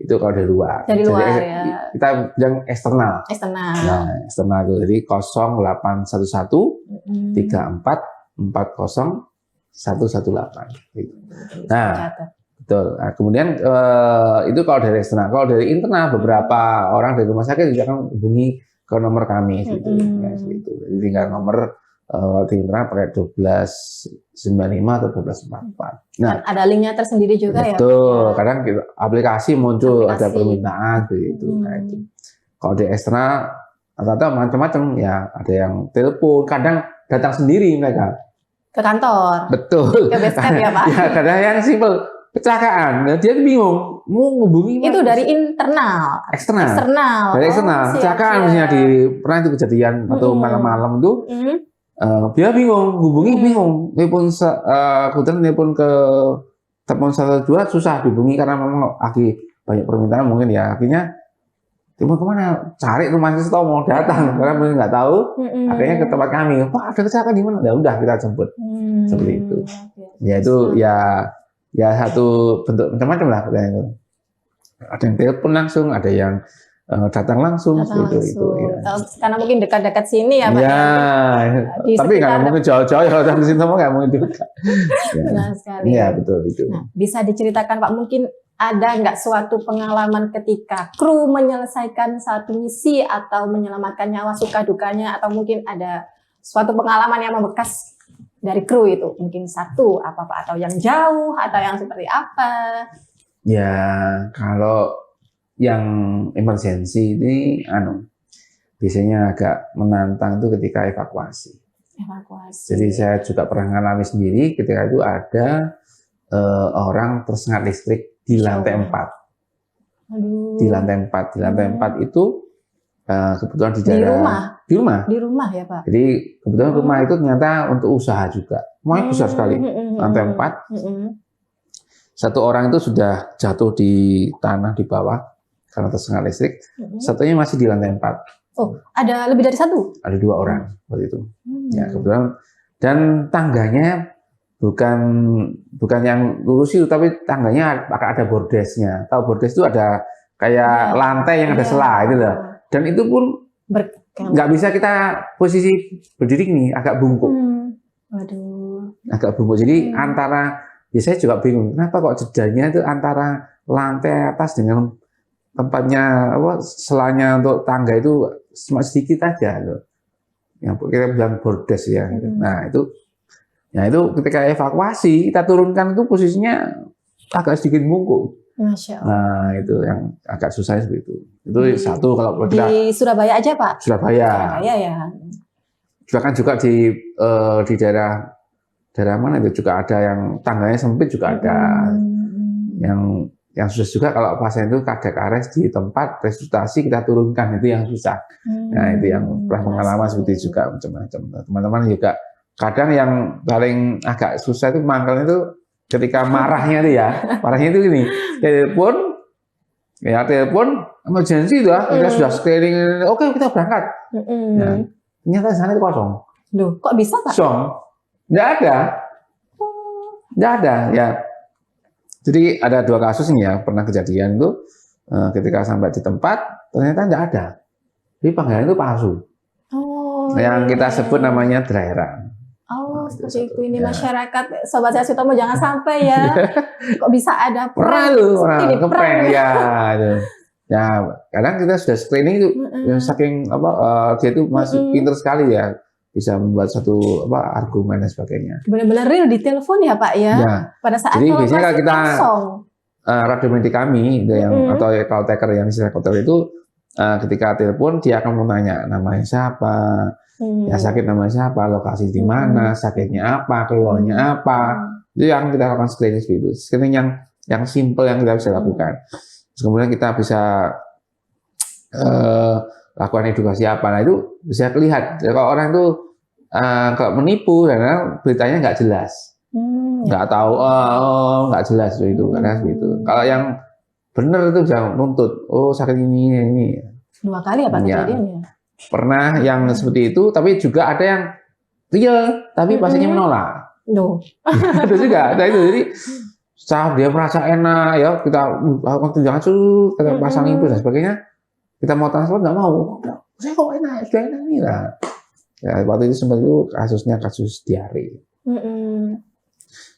Itu kalau dari luar. Dari luar jadi, ya. Kita bilang eksternal. Eksternal. Nah, eksternal itu jadi 0811 34 40 118. Gitu. Nah, betul. Nah, kemudian itu kalau dari eksternal. Kalau dari internal beberapa orang dari rumah sakit juga akan hubungi ke nomor kami gitu. Ya, gitu. Jadi tinggal nomor di internal pakai 1295 atau 1244. Nah, ada linknya tersendiri juga ya. Betul. Kadang kita, aplikasi muncul ada permintaan begitu. Nah, itu. Kalau di eksternal rata-rata macam-macam ya, ada yang telepon, kadang datang sendiri mereka ke kantor. Betul. Ke base camp ya Pak. Ya, kadang yang simpel kecelakaan, nah, dia bingung mau ngubungi itu dari internal, eksternal, dari eksternal, kecelakaan misalnya pernah itu kejadian atau malam-malam itu, dia bingung, hubungi bingung, telepon kemudian telepon ke telepon 112 susah dihubungi karena memang lagi banyak permintaan mungkin ya, akhirnya telepon kemana, cari rumah sakit mau datang karena mungkin nggak tahu, akhirnya ke tempat kami, Pak ada kecelakaan di mana, ya udah kita jemput seperti itu, ya itu ya satu bentuk macam-macam lah itu. Ada yang telepon langsung, ada yang datang langsung seperti itu. Ya. Karena mungkin dekat-dekat sini ya Pak. Ya, tapi nggak mungkin jauh-jauh kalau datang ke sini semua nggak mungkin juga. Benar sekali. Iya betul itu. Nah, bisa diceritakan Pak mungkin ada nggak suatu pengalaman ketika kru menyelesaikan satu misi atau menyelamatkan nyawa suka dukanya atau mungkin ada suatu pengalaman yang membekas dari kru itu mungkin satu apa Pak atau yang jauh atau yang seperti apa? Ya kalau yang emergensi ini biasanya agak menantang itu ketika evakuasi. Jadi saya juga pernah mengalami sendiri ketika itu ada orang tersengat listrik di lantai 4. Di lantai 4, di lantai 4 itu kebetulan di daerah di rumah ya Pak. Jadi kebetulan rumah itu ternyata untuk usaha juga. Rumahnya besar sekali. Lantai 4. Satu orang itu sudah jatuh di tanah di bawah karena tersengat listrik. Satunya masih di lantai 4. Oh, ada lebih dari satu? Ada 2 orang seperti itu. Ya, kebetulan dan tangganya bukan yang lurus itu, tapi tangganya ada bordesnya. Tahu bordes itu ada kayak lantai yang ada sela itu loh. Dan itu pun nggak bisa kita posisi berdiri nih, agak bungkuk. Waduh. Agak bungkuk. Jadi saya juga bingung, kenapa kok jedanya itu antara lantai atas dengan tempatnya selanya untuk tangga itu cuma sedikit aja loh. Yang kita bilang bordes ya. Nah itu ketika evakuasi kita turunkan itu posisinya agak sedikit bungkuk. Masya Allah. Nah itu yang agak susah seperti itu. Itu satu kalau kita di Surabaya aja Pak. Surabaya ya. Bahkan juga di daerah mana itu juga ada yang tangganya sempit juga ada. Yang susah juga kalau pasien itu cardiac arrest di tempat resusitasi kita turunkan, itu yang susah. Nah itu yang pernah pengalaman seperti itu juga macam-macam. Teman-teman juga kadang yang paling agak susah itu mangkalnya itu ketika marahnya itu ya, marahnya itu gini, telepon emergency itu ya, kita sudah screening, oke kita berangkat. Nah, ternyata sana itu kosong. Loh, kok bisa Pak? Kosong, nggak ada ya. Jadi ada 2 kasus nih ya, pernah kejadian itu ketika sampai di tempat ternyata nggak ada. Jadi panggilan itu palsu. Oh, Yang kita iya. sebut namanya dry run. Oh, Itu seperti satu. itu. Ini Ya. masyarakat, Sobat Sehat Sutomo jangan sampai ya. Kok bisa ada Pernah prank tuh, seperti orang ini, ngeprank ya. Itu. Ya, kadang kita sudah screening itu Mm-mm. saking dia itu masih Mm-mm. pinter sekali ya, bisa membuat satu argumen dan sebagainya. Benar-benar real di telepon ya Pak ya. Ya, Pada saat jadi kalau biasanya kalau masih kita kosong. radiomedik kami itu yang Mm-mm. atau call taker yang istilah call taker itu ketika telepon dia akan menanya namanya siapa, ya sakit namanya siapa, lokasi di mana, sakitnya apa, keluhannya apa. Itu yang kita lakukan screening seperti itu. Screening yang simple yang kita bisa lakukan. Terus kemudian kita bisa lakukan edukasi apa. Nah itu bisa terlihat. Ya, kalau orang itu kalau menipu dan beritanya nggak jelas, nggak tahu, nggak jelas itu karena itu. Kalau yang benar itu bisa nuntut. Oh sakit ini. 2 kali ya Pak Ya. kejadiannya. Pernah yang seperti itu, tapi juga ada yang real, tapi pasiennya menolak. Loh. Itu juga. Nah itu jadi saat dia merasa enak ya kita lakukan tunjangan kita pasang impul dan sebagainya. Kita mau transfer nggak mau. Saya kok enak, sudah enak nih lah. Ya waktu itu sempat itu kasusnya kasus diare.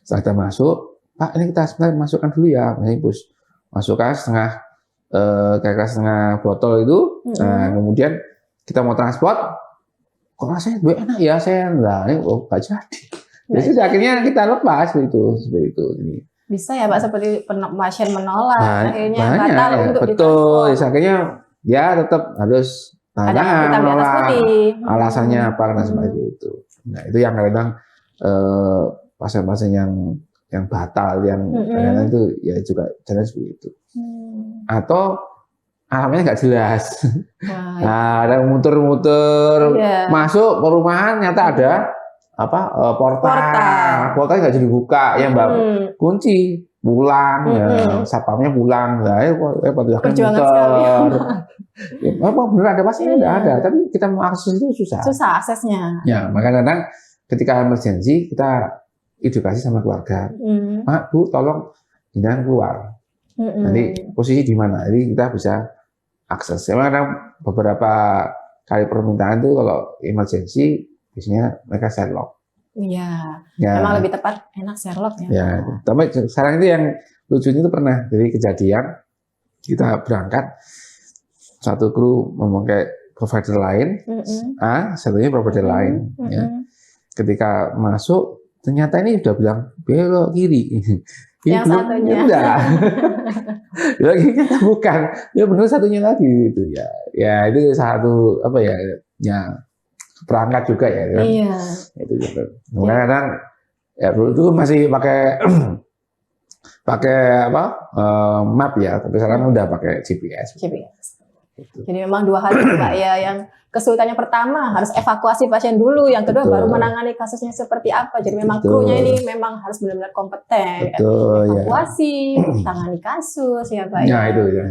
Setelah kita masuk, Pak ini kita sebentar masukkan dulu ya, Mas Impus. Masukkan kira-kira setengah botol itu. Nah kemudian kita mau transport, kok rasanya gue enak ya saya ini nggak jadi. Jadi sudah akhirnya kita lepas seperti itu. Bisa ya Pak seperti pasien menolak akhirnya Banyak batal ya, untuk betul. ditransport. Akhirnya ya tetap harus Ada hitam di atas menolak. putih. Alasannya apa karena seperti itu. Nah itu yang kadang pasien-pasien yang batal yang kadang itu ya juga jalan seperti itu. Atau alamnya nggak jelas. Nah, ada muter-muter masuk perumahan nyata ada portal nggak jadi buka ya Mbak, kunci pulang ya satpamnya pulang lah perjuangan sekali. Apa bener ada pasiennya nggak ada, tapi kita mau akses itu susah aksesnya ya. Maka kadang ketika emergensi kita edukasi sama keluarga, Mak Bu tolong jangan keluar, nanti posisi di mana, jadi kita bisa akses. Memang ada beberapa kali permintaan tuh kalau emergensi biasanya mereka Sherlock. Iya. Ya. Memang lebih tepat enak Sherlock ya. Ya. Tapi sekarang itu yang lucunya itu pernah jadi kejadian kita berangkat satu kru memakai provider lain, satunya provider lain. Ya. Ketika masuk ternyata ini sudah bilang belok kiri. Yang satunya. Enggak. Lagi kita bukan. Ya benar satunya lagi gitu ya. Ya itu satu perangkat juga ya. Kan? Iya. Itu gitu. Kadang ya dulu itu masih pakai map ya, tapi sekarang udah pakai GPS. Gitu. Jadi memang 2 hal itu Pak ya, yang kesulitannya pertama harus evakuasi pasien dulu, yang kedua baru menangani kasusnya seperti apa. Jadi memang krunya ini memang harus benar-benar kompeten. Evakuasi, tangani kasus ya Pak. Ya itu ya.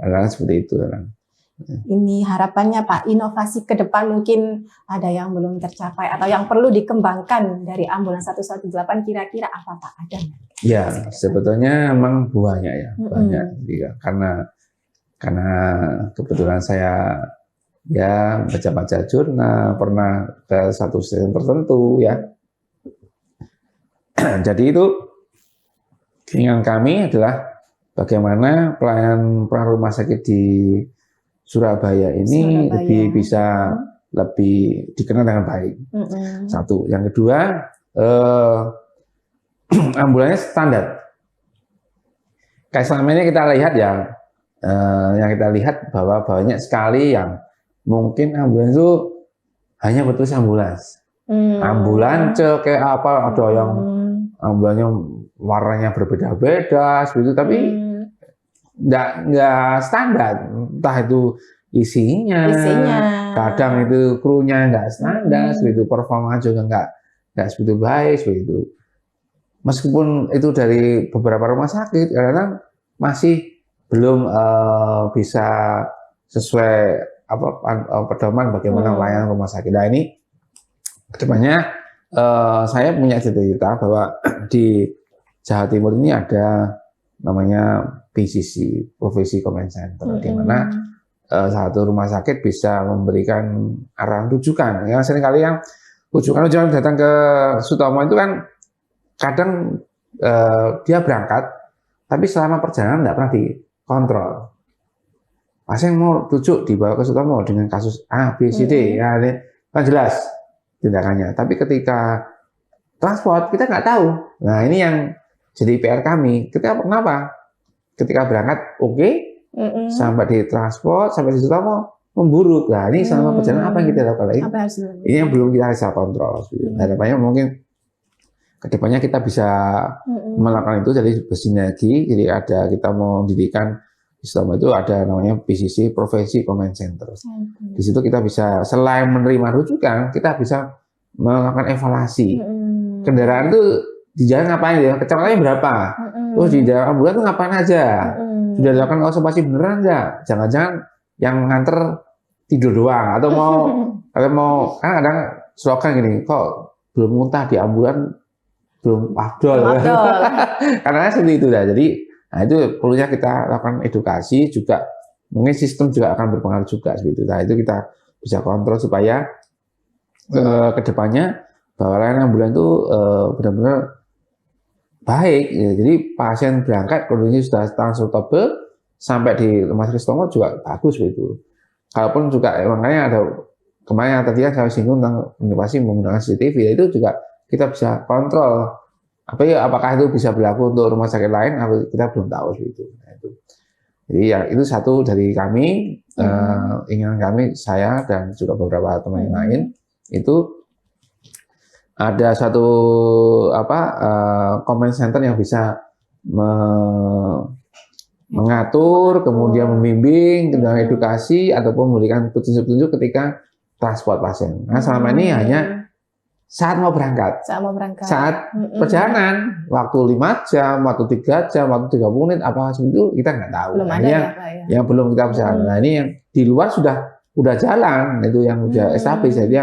Kadang seperti itu kadang. Ini harapannya Pak, inovasi ke depan mungkin ada yang belum tercapai atau yang perlu dikembangkan dari ambulans 118 kira-kira apa Pak? Ada nggak? Ya, sebetulnya memang banyak ya, banyak. Ya, karena kebetulan saya ya baca-baca jurnal, pernah ke satu stasiun tertentu ya. Jadi itu keinginan kami adalah bagaimana pelayanan rumah sakit di Surabaya ini lebih dikenal dengan baik. Satu, yang kedua ambulannya standar. Kayak selama ini kita lihat ya, yang kita lihat bahwa banyak sekali yang mungkin ambulans itu hanya bertulis ambulans. Ambulans kayak apa, ada yang ambulannya warnanya berbeda-beda seperti itu, tapi nggak standar, entah itu isinya. Kadang itu krunya nggak standar, seperti itu, performa juga nggak seperti baik, seperti itu. Meskipun itu dari beberapa rumah sakit, kadang masih belum bisa sesuai pedoman bagaimana pelayanan rumah sakit. Nah ini kedepannya saya punya cita-cita bahwa di Jawa Timur ini ada namanya PCC, Profesi Command Center, di mana satu rumah sakit bisa memberikan arahan rujukan. Yang seringkali yang rujukan datang ke Sutomo itu kan kadang dia berangkat, tapi selama perjalanan nggak pernah dikontrol. Pasien mau rujuk dibawa ke Sutomo dengan kasus A, B, C, D, ya ini kan jelas tindakannya. Tapi ketika transport kita nggak tahu. Nah ini yang jadi PR kami. Kenapa? Ketika berangkat sampai di transport, sampai di Sutomo memburuk. Nah ini selama perjalanan apa yang kita lakukan? Ini yang belum kita bisa kontrol. Harapannya mungkin kedepannya kita bisa melakukan itu, jadi bersinergi. Jadi kita mau mendirikan di Sutomo itu ada namanya PCC, Profesi Command Center. Di situ kita bisa selain menerima rujukan, kita bisa melakukan evaluasi. Kendaraan itu di jalan ngapain ya? Kecepatannya berapa? Terus di dalam ambulan itu ngapain aja? Sudah dilakukan observasi beneran nggak? Jangan-jangan yang nganter tidur doang atau mau kan kadang slogan gini, kok belum muntah di ambulan belum afdol. Karena seperti itu dah. Jadi nah itu perlunya kita lakukan edukasi juga, mungkin sistem juga akan berpengaruh juga seperti itu. Nah itu kita bisa kontrol supaya kedepannya bahwa layanan ambulan itu benar-benar baik. Ya. Jadi pasien berangkat kondisinya sudah transportable sampai di rumah sakit Sutomo juga bagus begitu. Kalaupun juga makanya ada kemarin yang tadi saya singgung tentang inovasi menggunakan CCTV, itu juga kita bisa kontrol. Apakah itu bisa berlaku untuk rumah sakit lain? Kita belum tahu begitu. Nah, itu. Jadi ya itu satu dari kami, ingin kami, saya dan juga beberapa teman yang lain itu ada satu command center yang bisa mengatur, kemudian membimbing, dengan edukasi ataupun memberikan petunjuk-petunjuk ketika transport pasien. Nah selama ini hanya saat mau berangkat, saat perjalanan, waktu 5 jam, waktu 3 jam, waktu 30 menit, apa seperti itu kita nggak tahu. Belum ada yang belum kita bisa. Nah ini yang di luar udah jalan, itu yang udah establis. Jadi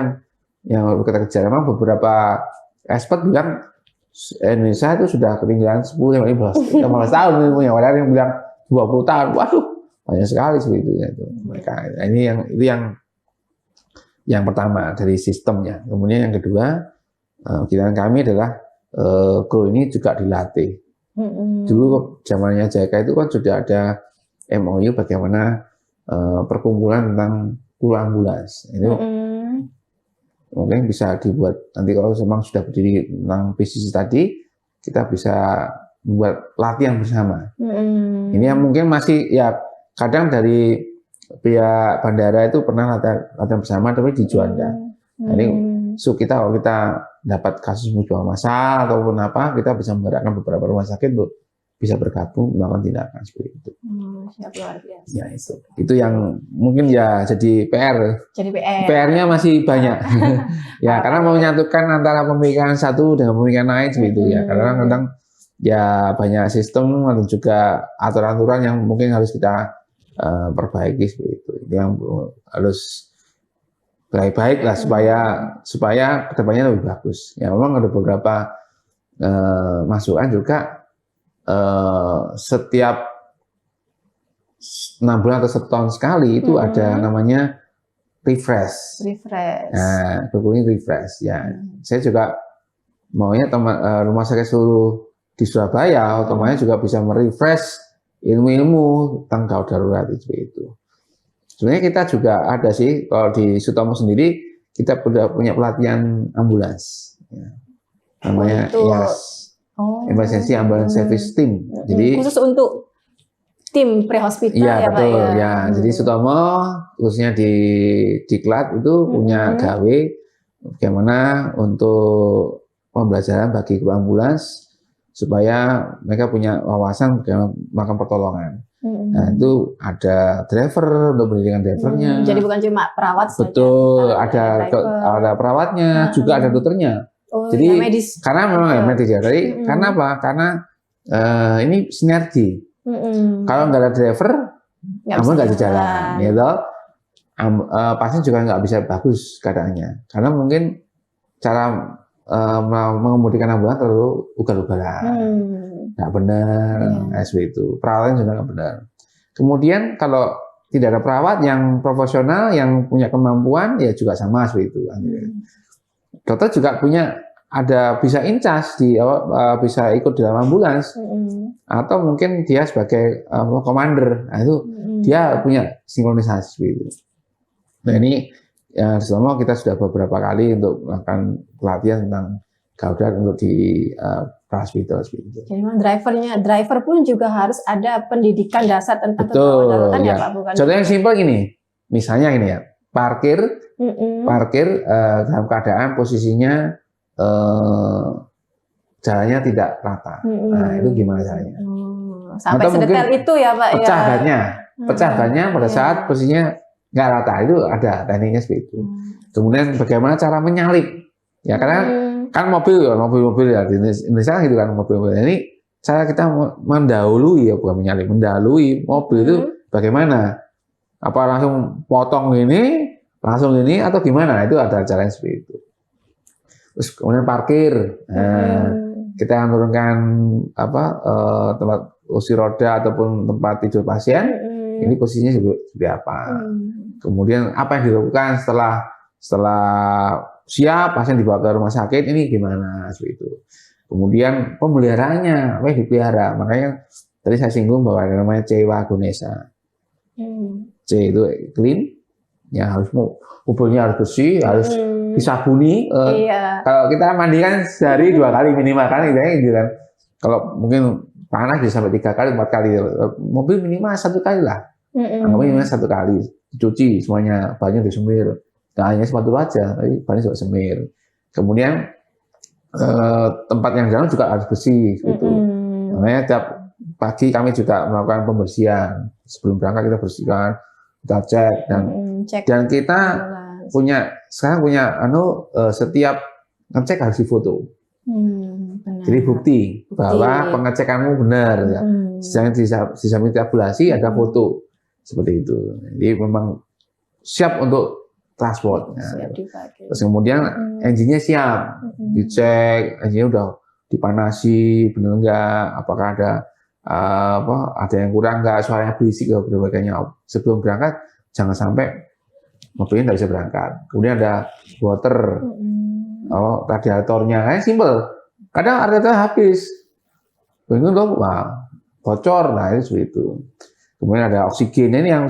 yang berkata kerja, memang beberapa expert bilang Indonesia itu sudah ketinggalan 10-15 tahun ilmunya, padahal yang bilang 20 tahun, waduh banyak sekali seperti itu. Mereka ini yang pertama dari sistemnya. Kemudian yang kedua, pikiran kami adalah kru ini juga dilatih. Dulu zamannya JK itu kan sudah ada MOU bagaimana perkumpulan tentang kru ambulans. Ini mungkin bisa dibuat nanti kalau memang sudah berdiri tentang PCC tadi, kita bisa membuat latihan bersama. Ini yang mungkin masih ya kadang dari pihak bandara itu pernah latihan bersama tapi di Juanda. Jadi kita kalau kita dapat kasus mutual massal ataupun apa, kita bisa menggerakkan beberapa rumah sakit untuk bisa bergabung melakukan tindakan seperti itu. Siap, luar biasa. Ya itu yang mungkin ya jadi PR. Jadi PR. PR-nya masih banyak. Ya karena mau menyatukan antara pemikiran satu dengan pemikiran lain seperti itu ya. Karena kadang ya banyak sistem atau juga aturan-aturan yang mungkin harus kita perbaiki seperti itu. Yang harus baik-baik lah supaya kedepannya lebih bagus. Ya memang ada beberapa masukan juga setiap 6 bulan atau 1 tahun sekali itu ada namanya refresh. Nah, bukunya refresh. Ya, saya juga maunya rumah sakit seluruh di Surabaya otomatis juga bisa merefresh ilmu-ilmu tentang gawat darurat itu. Sebenarnya kita juga ada sih kalau di Sutomo sendiri kita sudah punya pelatihan ambulans. Ya. Namanya IAS. Emergency Ambulance Service Team. Jadi khusus untuk tim pre-hospital ya, ya betul, Pak ya. Ya. Jadi Sutomo khususnya di Diklat itu punya gawe bagaimana untuk pembelajaran bagi kru ambulans supaya mereka punya wawasan bagaimana melakukan pertolongan. Nah itu ada driver untuk pendidikan drivernya. Jadi bukan cuma perawat saja. Betul, ada perawatnya, juga ada dokternya. Jadi ya, medis. Karena memang ya medis ya. Jadi karena apa? Karena ini sinergi. Kalau nggak ada driver, ambulans nggak bisa jalan. Gitu. Pasien juga nggak bisa bagus keadaannya. Karena mungkin cara mengemudikan ambulans terlalu ugal-ugalan, nggak benar, seperti itu. Perawatan juga nggak benar. Kemudian kalau tidak ada perawat yang profesional, yang punya kemampuan, ya juga sama seperti itu. Dokter juga bisa incas bisa ikut di dalam ambulans, atau mungkin dia sebagai komander, nah itu dia punya sinkronisasi seperti itu. Nah ini ya selama kita sudah beberapa kali untuk melakukan pelatihan tentang gawat untuk di hospital seperti itu. Jadi memang driver pun juga harus ada pendidikan dasar tentang kedaruratan ya Pak, bukan? Contoh yang simpel gini, misalnya gini ya, parkir dalam keadaan posisinya jalannya tidak rata. Nah itu gimana caranya? Sampai sedetail itu ya Pak. Pecah bannya pada saat posisinya nggak rata, itu ada tekniknya seperti itu. Kemudian bagaimana cara menyalip? Ya karena kan mobil ya di Indonesia gitu kan, mobil ini cara kita mendahului, ya bukan menyalip, mendahului mobil itu bagaimana? Apa langsung potong ini, langsung ini, atau gimana? Itu ada caranya seperti itu. Terus kemudian parkir, kita menurunkan tempat kursi roda ataupun tempat tidur pasien, ini posisinya seperti apa? Kemudian apa yang dilakukan setelah siap pasien dibawa ke rumah sakit, ini gimana seperti itu. Kemudian pemeliharaannya, apa yang dipelihara? Makanya tadi saya singgung bahwa ada namanya C. wagonesa. C itu clean, ya harus mobilnya harus bersih, harus disabuni. Kalau kita mandikan sehari 2 kali minimal kan, gitu kan. Kalau mungkin panas bisa sampai 3 kali, 4 kali. Mobil minimal 1 kali lah. Minimal 1 kali dicuci semuanya, banyak disemir. Nah, hanya sepatu aja, tapi banyak juga semir. Kemudian tempat yang dalam juga harus bersih, gitu. Makanya tiap pagi kami juga melakukan pembersihan. Sebelum berangkat kita bersihkan, kita cek dan kita sekarang punya setiap ngecek harus difoto. Jadi bukti bahwa pengecekanmu benar. Ya. Di samping tabulasi ada foto seperti itu. Jadi memang siap untuk transport. Terus kemudian engine-nya siap, dicek, engine-nya udah dipanasi, benar enggak, apakah ada yang kurang enggak, suaranya berisik atau sebagainya. Sebelum berangkat jangan sampai mobilnya nggak bisa berangkat. Kemudian ada water, radiatornya, simple. Kadang radiator habis, bingung dong, bocor, nah itu seperti itu. Kemudian ada oksigen, ini yang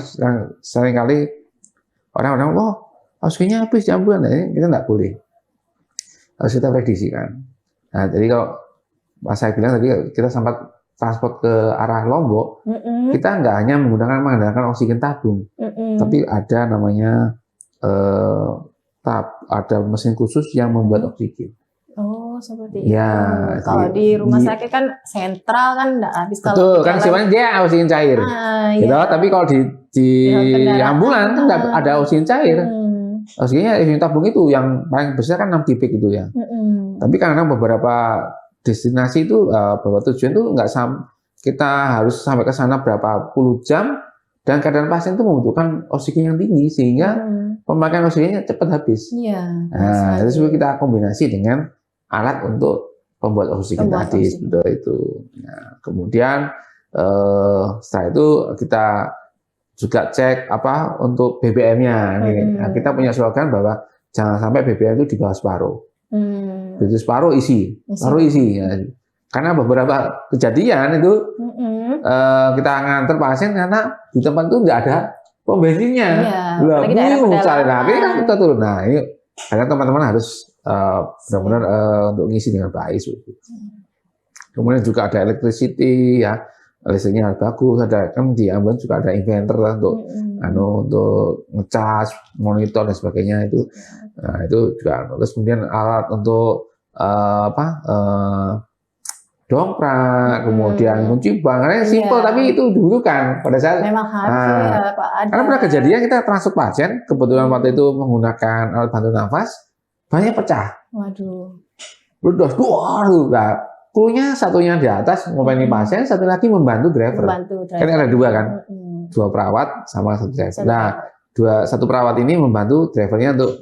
seringkali orang-orang, oksigennya habis di ambulan, nah ini kita nggak boleh. Harus kita prediksikan. Nah, jadi kalau Mas saya bilang tadi kita sempat transport ke arah Lombok, kita nggak hanya menggunakan oksigen tabung, tapi ada namanya ada mesin khusus yang membuat oksigen. Oh, seperti itu. Ya, kalau di rumah sakit kan sentral kan nggak habis. Betul, kan sebenarnya dia oksigen cair. Gitu, tapi kalau di ambulan kan nggak ada oksigen cair. Oksigennya oksigen tabung itu yang paling besar kan 6 kubik itu ya. Tapi karena beberapa destinasi itu, beberapa tujuan itu nggak kita harus sampai ke sana berapa puluh jam, dan keadaan pasien itu membutuhkan oksigen yang tinggi sehingga pemakaian oksigennya cepat habis. Nah, itu kita kombinasi dengan alat untuk pembuat oksigen tadi seperti itu. Nah, kemudian setelah itu kita juga cek untuk BBM-nya. Nah, kita punya slogan bahwa jangan sampai BBM itu di bawah separuh. Jadi separuh isi. Ya. Karena beberapa kejadian itu kita nganter pasien karena di tempat itu nggak ada pom bensinnya. Nah, ini kan kita turun. Nah, ini karena teman-teman harus benar-benar untuk ngisi dengan baik. Kemudian juga ada electricity, ya, listriknya harus bagus. Ada kan di ambulans juga ada inverter untuk ngecas, monitor dan sebagainya itu. Nah, itu juga. Terus kemudian alat untuk dongkrak, kemudian kunci bank, karena simpel tapi itu dibutuhkan pada saat. Memang harus ya Pak. Karena pernah kejadian kita transfer pasien, kebetulan waktu itu menggunakan alat bantu nafas, banyak pecah. Waduh. Udah nah, krunya satunya di atas ngopeni pasien, satu lagi membantu driver. Kan ada 2 kan, 2 perawat sama 1 driver. Nah, 1 perawat ini membantu drivernya untuk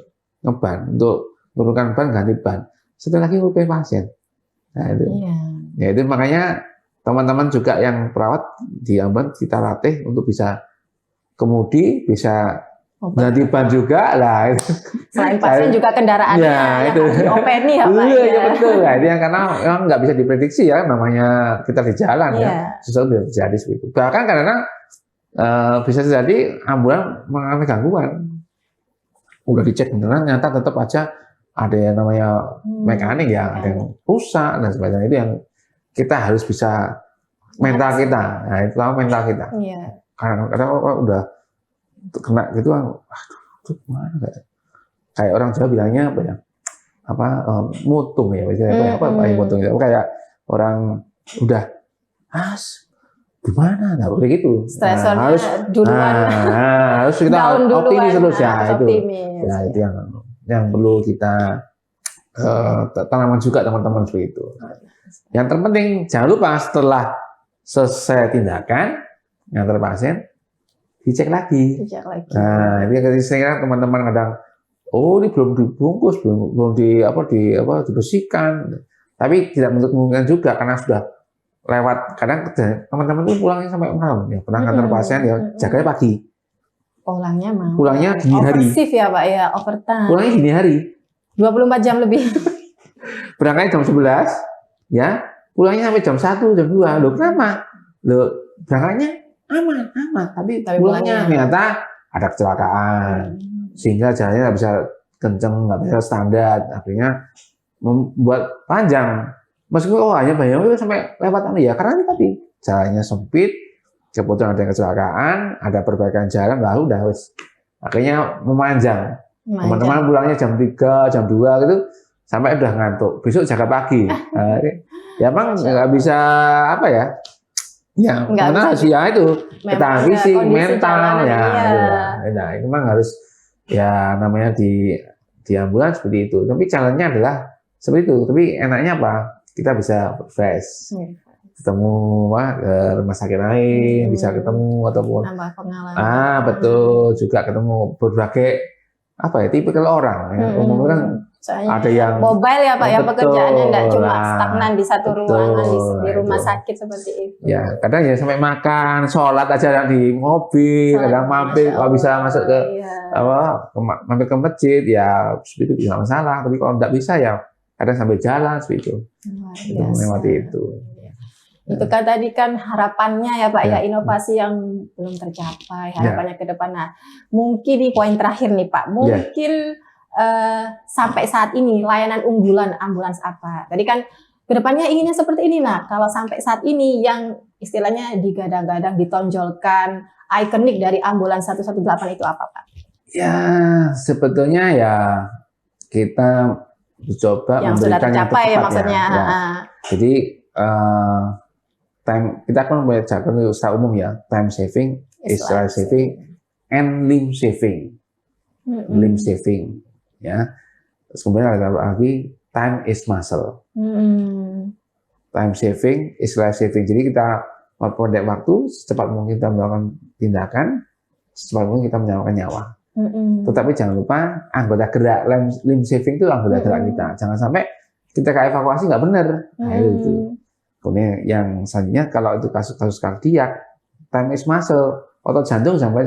ngeban, untuk menurunkan ban, ganti ban. satu lagi ngurusin pasien. Nah itu. Iya. Ya itu makanya teman-teman juga yang perawat di ambulan kita latih untuk bisa kemudi, bisa ganti ban juga lah. Selain pasien juga kendaraannya Ya, yang itu. harus diopeni ya Pak. Iya, ya. ya betul. Nah, itu yang karena memang nggak bisa diprediksi ya, namanya kita di jalan Iya. ya, sesuatu bisa terjadi seperti itu. Bahkan kadang-kadang bisa terjadi ambulan mengalami gangguan. Udah dicek beneran, ternyata tetap aja ada yang namanya mekanik ya, ada yang rusak dan sebagainya. Itu yang kita harus bisa mental kita. Nah, itu mental kita. Iya. Kadang-kadang udah kena gitu, aduh, itu gimana kayak orang Jawa bilangnya apa ya? Mutung ya, misalnya apa mutung itu kayak orang udah gimana nggak boleh gitu. Stresornya harus duluan. Harus kita Down duluan. optimis terus ya Harus itu. optimis. Ya itu yang perlu kita tanaman juga teman-teman seperti itu. Yang terpenting jangan lupa setelah selesai tindakan yang pasien dicek lagi. Dicek lagi. Nah, ini saya kira teman-teman kadang, oh ini belum dibungkus, belum dibersihkan. Tapi tidak menutup kemungkinan juga karena sudah lewat. Kadang teman-teman itu pulangnya sampai malam ya, pernah ngantar pasien ya, jaganya pagi. Pulangnya mau. Pulangnya dini hari. Overshift ya Pak ya, overtime. Pulangnya dini hari. 24 jam lebih. Berangkatnya jam 11, ya, pulangnya sampai jam 1, jam 2. Loh kenapa? Loh berangkatnya aman, tapi pulangnya ternyata ada kecelakaan, sehingga jalannya nggak bisa kenceng, nggak bisa standar, akhirnya membuat panjang. Meskipun hanya bayar sampai lewat ya, karena tadi jalannya sempit, kebetulan ada kecelakaan, ada perbaikan jalan, lalu udah akhirnya memanjang. Teman-teman pulangnya jam 3, jam 2 gitu, sampai udah ngantuk. Besok jaga pagi. Ya emang nggak bisa apa ya? Ya, karena usia itu ketahanan fisik, mental ya. Nah, itu memang harus ya namanya di ambulan seperti itu. Tapi jalannya adalah seperti itu. Tapi enaknya apa? Kita bisa fresh. Ketemu ke rumah sakit lain, bisa ketemu ataupun nambah pengalaman. Betul, juga ketemu berbagai tipikal orang. Umumnya kan ada yang mobile ya Pak ya, pekerjaannya nggak cuma stagnan di satu ruangan di rumah itu. Sakit seperti itu. Ya, kadang ya sampai makan, sholat aja di mobil, kadang mampir kalau bisa masuk ke mampir ke masjid ya itu bisa masalah. Tapi kalau nggak bisa ya kadang sampai jalan seperti itu. Itu melewati itu. Itu kan tadi kan harapannya ya Pak ya, inovasi yang belum tercapai, harapannya ke depan. Nah, mungkin nih poin terakhir nih Pak, mungkin sampai saat ini layanan unggulan ambulans apa? Tadi kan kedepannya inginnya seperti ini. Nah, kalau sampai saat ini yang istilahnya digadang-gadang, ditonjolkan, ikonik dari ambulans 118 itu apa Pak? Ya, sebetulnya ya kita mencoba yang sudah tercapai ya maksudnya. Jadi kita kan membacakan secara umum ya, time saving is life saving and limb saving. Limb saving. Ya, terus kemudian ada lagi time is muscle. Time saving is life saving. Jadi kita memperpendek waktu, secepat mungkin kita melakukan tindakan, secepat mungkin kita menyelamatkan nyawa. Tetapi jangan lupa anggota gerak limb saving itu anggota gerak kita. Jangan sampai kita ke evakuasi nggak benar. Nah, itu. Kemudian yang selanjutnya kalau itu kasus kardiak, time is muscle, otot jantung sampai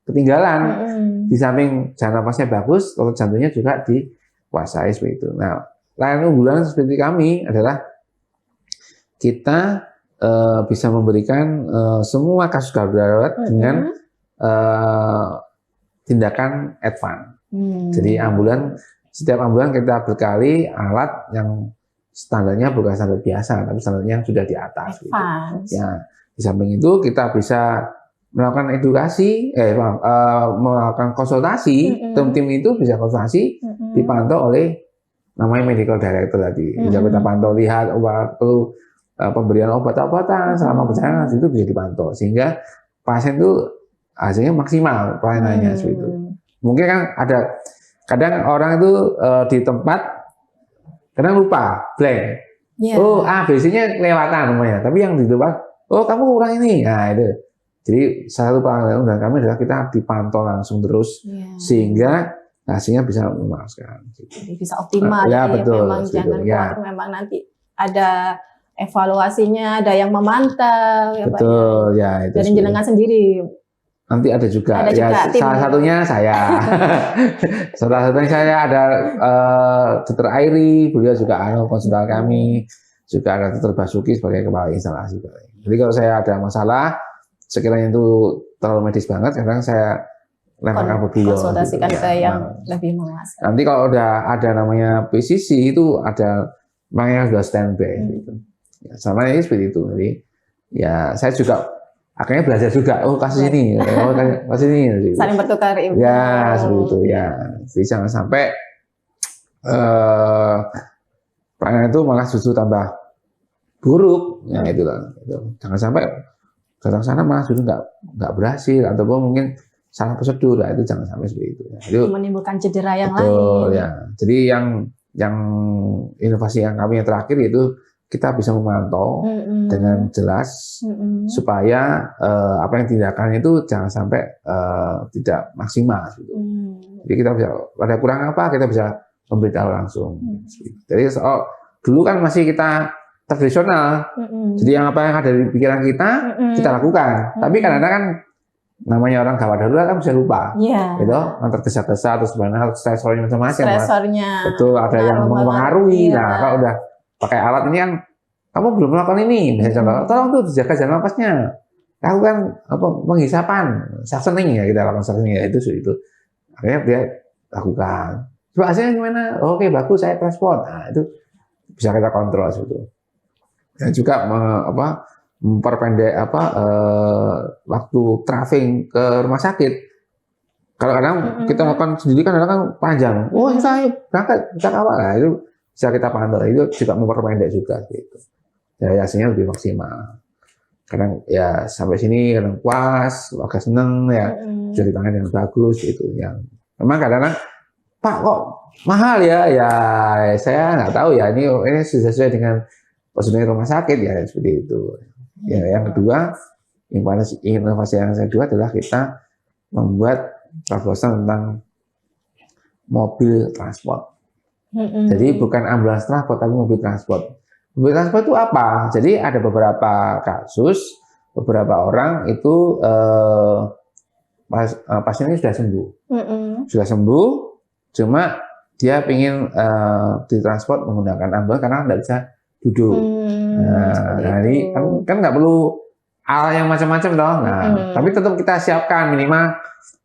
ketinggalan. Di samping jalan nafasnya bagus, otot jantungnya juga dikuasai seperti itu. Nah, layanan unggulan seperti kami adalah kita bisa memberikan semua kasus darurat dengan tindakan advance. Jadi setiap ambulan kita berkali alat yang standarnya bukan standar biasa, tapi standarnya yang sudah di atas. Gitu. Ya, di samping itu kita bisa melakukan edukasi, melakukan konsultasi, tim itu bisa konsultasi, dipantau oleh namanya medical director tadi. Bisa kita pantau, lihat perlu pemberian obat-obatan selama perjalanan itu bisa dipantau, sehingga pasien itu hasilnya maksimal pelayanannya seperti itu. Mungkin kan ada kadang orang itu di tempat kadang lupa, blank. Oh, ABC-nya kelewatan namanya, tapi yang di depan, oh kamu kurang ini, nah itu. Jadi salah satu pelayanan kami adalah kita dipantau langsung terus, sehingga hasilnya bisa memuaskan. Jadi bisa optimal Ya, ya, betul, memang betul, jangan ya. khawatir, memang nanti ada evaluasinya, ada yang memantau ya Pak. Betul, ya itu. Dari jenengan sendiri. Nanti ada juga, Ada juga tim. salah satunya saya. Salah satunya saya ada Dr. Airi, beliau juga konsultan kami, juga ada Dr. Basuki sebagai kepala instalasi. Jadi kalau saya ada masalah, sekiranya itu terlalu medis banget, kadang saya lemparkan ke beliau. Konsultasikan gitu, ke ya. yang lebih memuaskan. Nanti kalau udah ada namanya PCC itu ada namanya sudah standby gitu. Ya, sama ini seperti itu. Jadi ya saya juga akhirnya belajar juga. Oh kasus ini, oh kasus ini. Gitu. Saling bertukar ilmu. Ya seperti itu ya. Jadi jangan sampai pelayanan itu malah justru tambah buruk. Ya itulah. Itu. Jangan sampai datang sana malah justru nggak berhasil ataupun mungkin salah prosedur, itu jangan sampai seperti itu. Itu menimbulkan cedera yang betul, lain. Ya. Jadi yang inovasi yang kami yang terakhir itu kita bisa memantau dengan jelas supaya apa yang tindakan itu jangan sampai tidak maksimal. Gitu. Jadi kita bisa ada kurang apa kita bisa memberitahu langsung. Jadi dulu kan masih kita tradisional. Jadi yang apa yang ada di pikiran kita lakukan. Tapi kadang-kadang kan namanya orang gawat darurat kan bisa lupa, gitu, antar tergesa-gesa atau sebenarnya stresornya macam-macam. Stresornya, betul, ada yang mempengaruhi. Nah, kalau udah pakai alat ini kan, kamu belum melakukan ini, misalnya contoh, tolong tuh jaga jalan napasnya, lakukan apa penghisapan, suctioning ya kita lakukan suctioning ya itu, akhirnya dia lakukan. Coba hasilnya gimana? Oke bagus, saya transport. Nah itu bisa kita kontrol itu. Dan juga memperpendek waktu traveling ke rumah sakit. Kalau kadang kita lakukan sendiri kan kadang panjang. Oh saya berangkat, kita kawal. Nah, itu bisa kita pantau. Itu juga memperpendek juga gitu. Ya hasilnya lebih maksimal. Kadang ya sampai sini kadang puas, agak seneng ya. Jadi tangan yang bagus gitu. Yang memang kadang-kadang Pak kok mahal ya? Ya saya nggak tahu ya. Ini sesuai dengan prosedur rumah sakit ya seperti itu. Ya, yang kedua, inovasi yang kedua adalah kita membuat terobosan tentang mobil transport. Jadi bukan ambulans transport, tapi mobil transport. Mobil transport itu apa? Jadi ada beberapa kasus, beberapa orang itu pasiennya sudah sembuh, cuma dia ingin ditransport menggunakan ambulans karena tidak bisa duduk. Nah ini kan nggak perlu alat yang macam-macam dong. Nah, tapi tetap kita siapkan minimal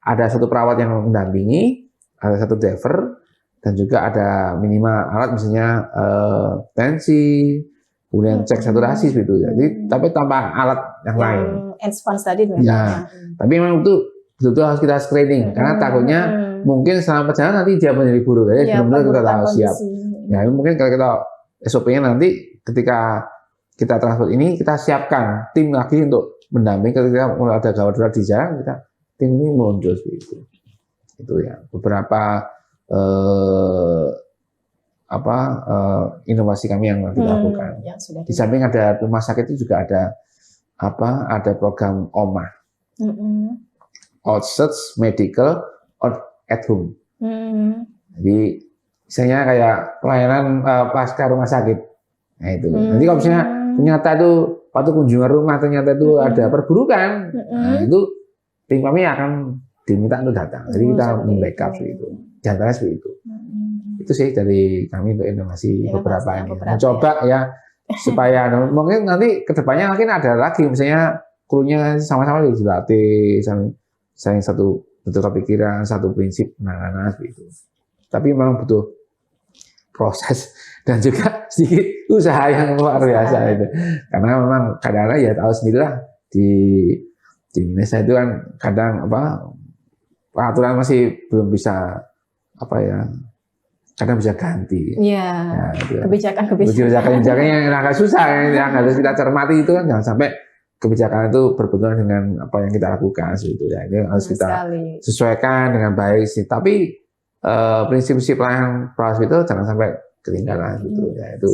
ada satu perawat yang mendampingi, ada satu driver, dan juga ada minimal alat misalnya tensi, kemudian cek saturasi gitu. Jadi tapi tanpa alat yang lain. Advance tadi. Ya, tapi memang itu betul-betul harus kita screening karena takutnya mungkin selama perjalanan nanti dia menjadi buruk. Jadi benar-benar kita tahu siap. Ya mungkin kalau kita SOP-nya nanti ketika kita transport ini kita siapkan tim lagi untuk mendampingi ketika ada gawat darurat di jalan, kita tim ini muncul seperti itu ya beberapa inovasi kami yang nanti lakukan. Di samping ada rumah sakit itu juga ada program OMA, Outsource Medical at Home. Jadi misalnya kayak pelayanan pasca rumah sakit. Nah itu. Nanti kalau misalnya ternyata itu waktu kunjungan rumah ternyata itu ada perburukan, nah itu tim kami akan diminta untuk datang. Jadi kita membackup itu. Jangan seperti itu. Itu sih dari kami untuk inovasi beberapa ini. Mencoba ya supaya mungkin nanti kedepannya mungkin ada lagi misalnya krunya sama-sama dilatih, saling satu kepikiran, satu prinsip penanganan seperti itu. Tapi memang butuh proses dan juga sedikit usaha yang luar biasa itu. Karena memang kadang-kadang ya tahu sendirilah di Indonesia itu kan kadang peraturan masih belum bisa kadang bisa ganti. Iya. Ya, Kebijakan yang agak susah yang harus kita cermati itu kan jangan sampai kebijakan itu berbenturan dengan apa yang kita lakukan itu ya. Ini harus kita sesuaikan dengan baik sih. Tapi prinsip-prinsip pelayanan hospital jangan sampai ketinggalan gitu ya. Itu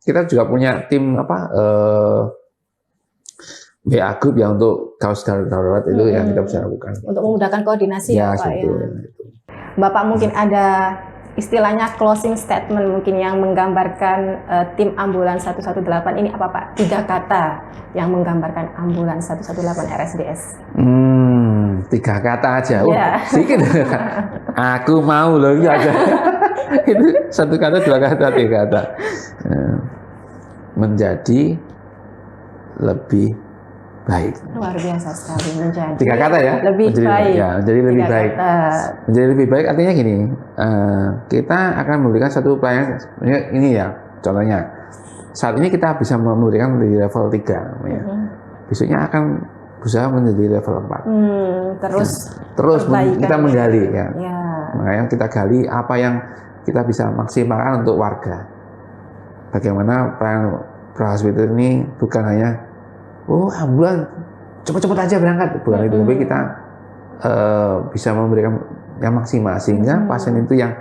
kita juga punya tim WA group ya untuk kaos darurat itu yang kita bisa lakukan untuk memudahkan koordinasi ya Pak itu. Bapak mungkin ada istilahnya closing statement mungkin yang menggambarkan tim ambulans 118 ini apa Pak? 3 kata yang menggambarkan ambulans 118 RSDS. 3 kata aja. Ya. Sedikit. Aku mau loh itu aja. Itu 1 kata, 2 kata, 3 kata. Menjadi lebih baik. Luar biasa sekali, menjadi 3 kata ya. lebih menjadi, baik. Ya, menjadi lebih 3 baik. kata. Menjadi lebih baik artinya gini. Kita akan memberikan satu pelayanan. Ini ya contohnya. Saat ini kita bisa memberikan di level 3. Ya. Besoknya akan berusaha menjadi level 4. Terus kita menggali ya. Makanya kita gali apa yang kita bisa maksimalkan untuk warga. Bagaimana pelayanan prahospital ini bukan hanya ambulan cepat-cepat aja berangkat, bukan itu, tapi kita bisa memberikan yang maksimal sehingga pasien itu yang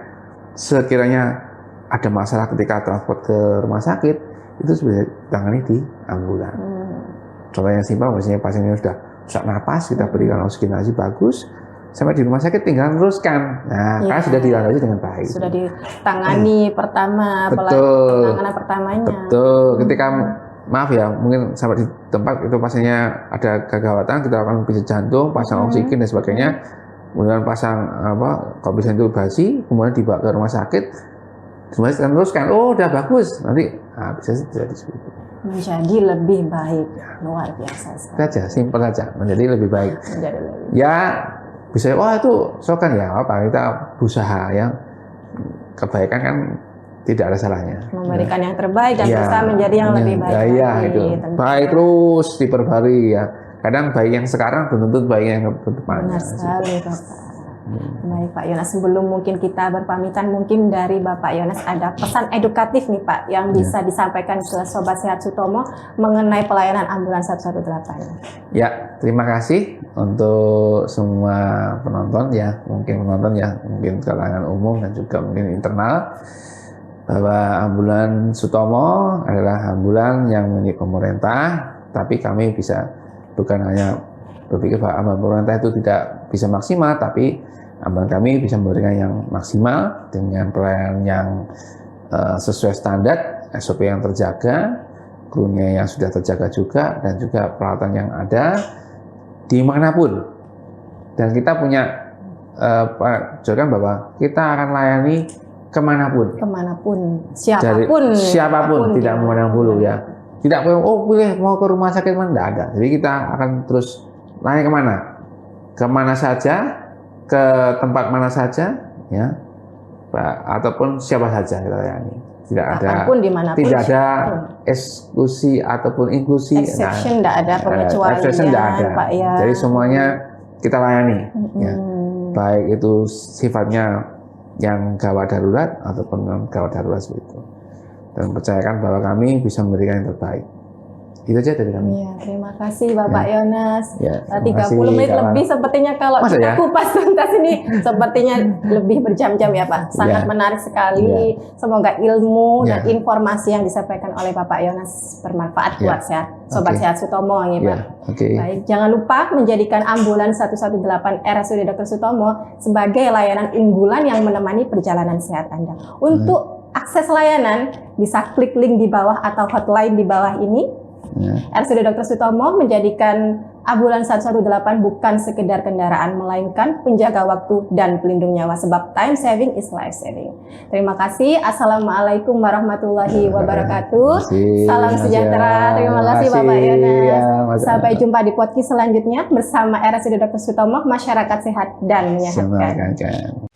sekiranya ada masalah ketika transport ke rumah sakit itu sudah ditangani di ambulan. Contoh yang simpel, misalnya pasiennya sudah sesak napas, kita berikan oksigenasi bagus, sampai di rumah sakit tinggal teruskan. Nah, karena sudah dilandasi dengan baik. Sudah ditangani pertama, penanganan pertamanya. Betul. Ketika maaf ya, mungkin sampai di tempat itu pasiennya ada kegawatan, kita lakukan pijat jantung, pasang oksigen dan sebagainya. Kemudian pasang kalau bisa intubasi, kemudian dibawa ke rumah sakit. Kemudian teruskan, udah bagus. Nanti bisa jadi seperti itu. Menjadi lebih baik. Luar biasa sekali. Saja, simpel saja, menjadi lebih baik. Menjadi lebih. Ya, bisa itu sokan ya apa kita berusaha ya. Kebaikan kan tidak ada salahnya. Memberikan yang terbaik dan berusaha menjadi yang lebih baik. Iya, itu. Baik terus diperbarui ya. Kadang baik yang sekarang belum tentu baik yang ke depan. Benar sekali, Bapak. Baik Pak Yonas, sebelum mungkin kita berpamitan, mungkin dari Bapak Yonas ada pesan edukatif nih Pak yang bisa disampaikan ke Sobat Sehat Sutomo mengenai pelayanan ambulans 118. Ya, terima kasih untuk semua penonton ya, mungkin kalangan umum dan juga mungkin internal, bahwa ambulan Sutomo adalah ambulan yang milik pemerintah, tapi kami bisa bukan hanya berpikir bahwa ambulan pemerintah itu tidak bisa maksimal, tapi ambulan kami bisa memberikan yang maksimal dengan pelayanan yang sesuai standar, SOP yang terjaga, krunya yang sudah terjaga juga, dan juga peralatan yang ada dimanapun. Dan kita punya jangan bahwa kita akan layani kemanapun, siapapun tidak memandang bulu ya. Tidak pilih mau ke rumah sakit mana, tidak ada. Jadi kita akan terus layani kemana saja, ke tempat mana saja, ya, ataupun siapa saja kita layani. Tidak ada eksklusi ataupun inklusi. Exception tidak ada, pengecualian. Tidak ada. Pak, ya. Jadi semuanya kita layani. Ya. Baik itu sifatnya yang gawat darurat ataupun non gawat darurat seperti itu. Dan percayakan bahwa kami bisa memberikan yang terbaik. Itu aja dari kami. Ya, terima kasih Bapak Yonas. Ya, 30 menit lebih sepertinya kalau kita kupas tuntas ini sepertinya lebih berjam-jam ya Pak. Sangat menarik sekali. Semoga ilmu dan informasi yang disampaikan oleh Bapak Yonas bermanfaat buat Sobat Sehat Sutomo ya Pak. Baik, jangan lupa menjadikan ambulans 118 RSUD Dr. Sutomo sebagai layanan unggulan yang menemani perjalanan sehat Anda. Untuk akses layanan bisa klik link di bawah atau hotline di bawah ini. RSUD Dr. Sutomo menjadikan ambulans 118 bukan sekedar kendaraan, melainkan penjaga waktu dan pelindung nyawa, sebab time saving is life saving. Terima kasih. Assalamualaikum warahmatullahi wabarakatuh. Salam sejahtera. Terima kasih Bapak Yonas. Sampai jumpa di podcast selanjutnya bersama RSUD Dr. Sutomo, masyarakat sehat dan menyehatkan.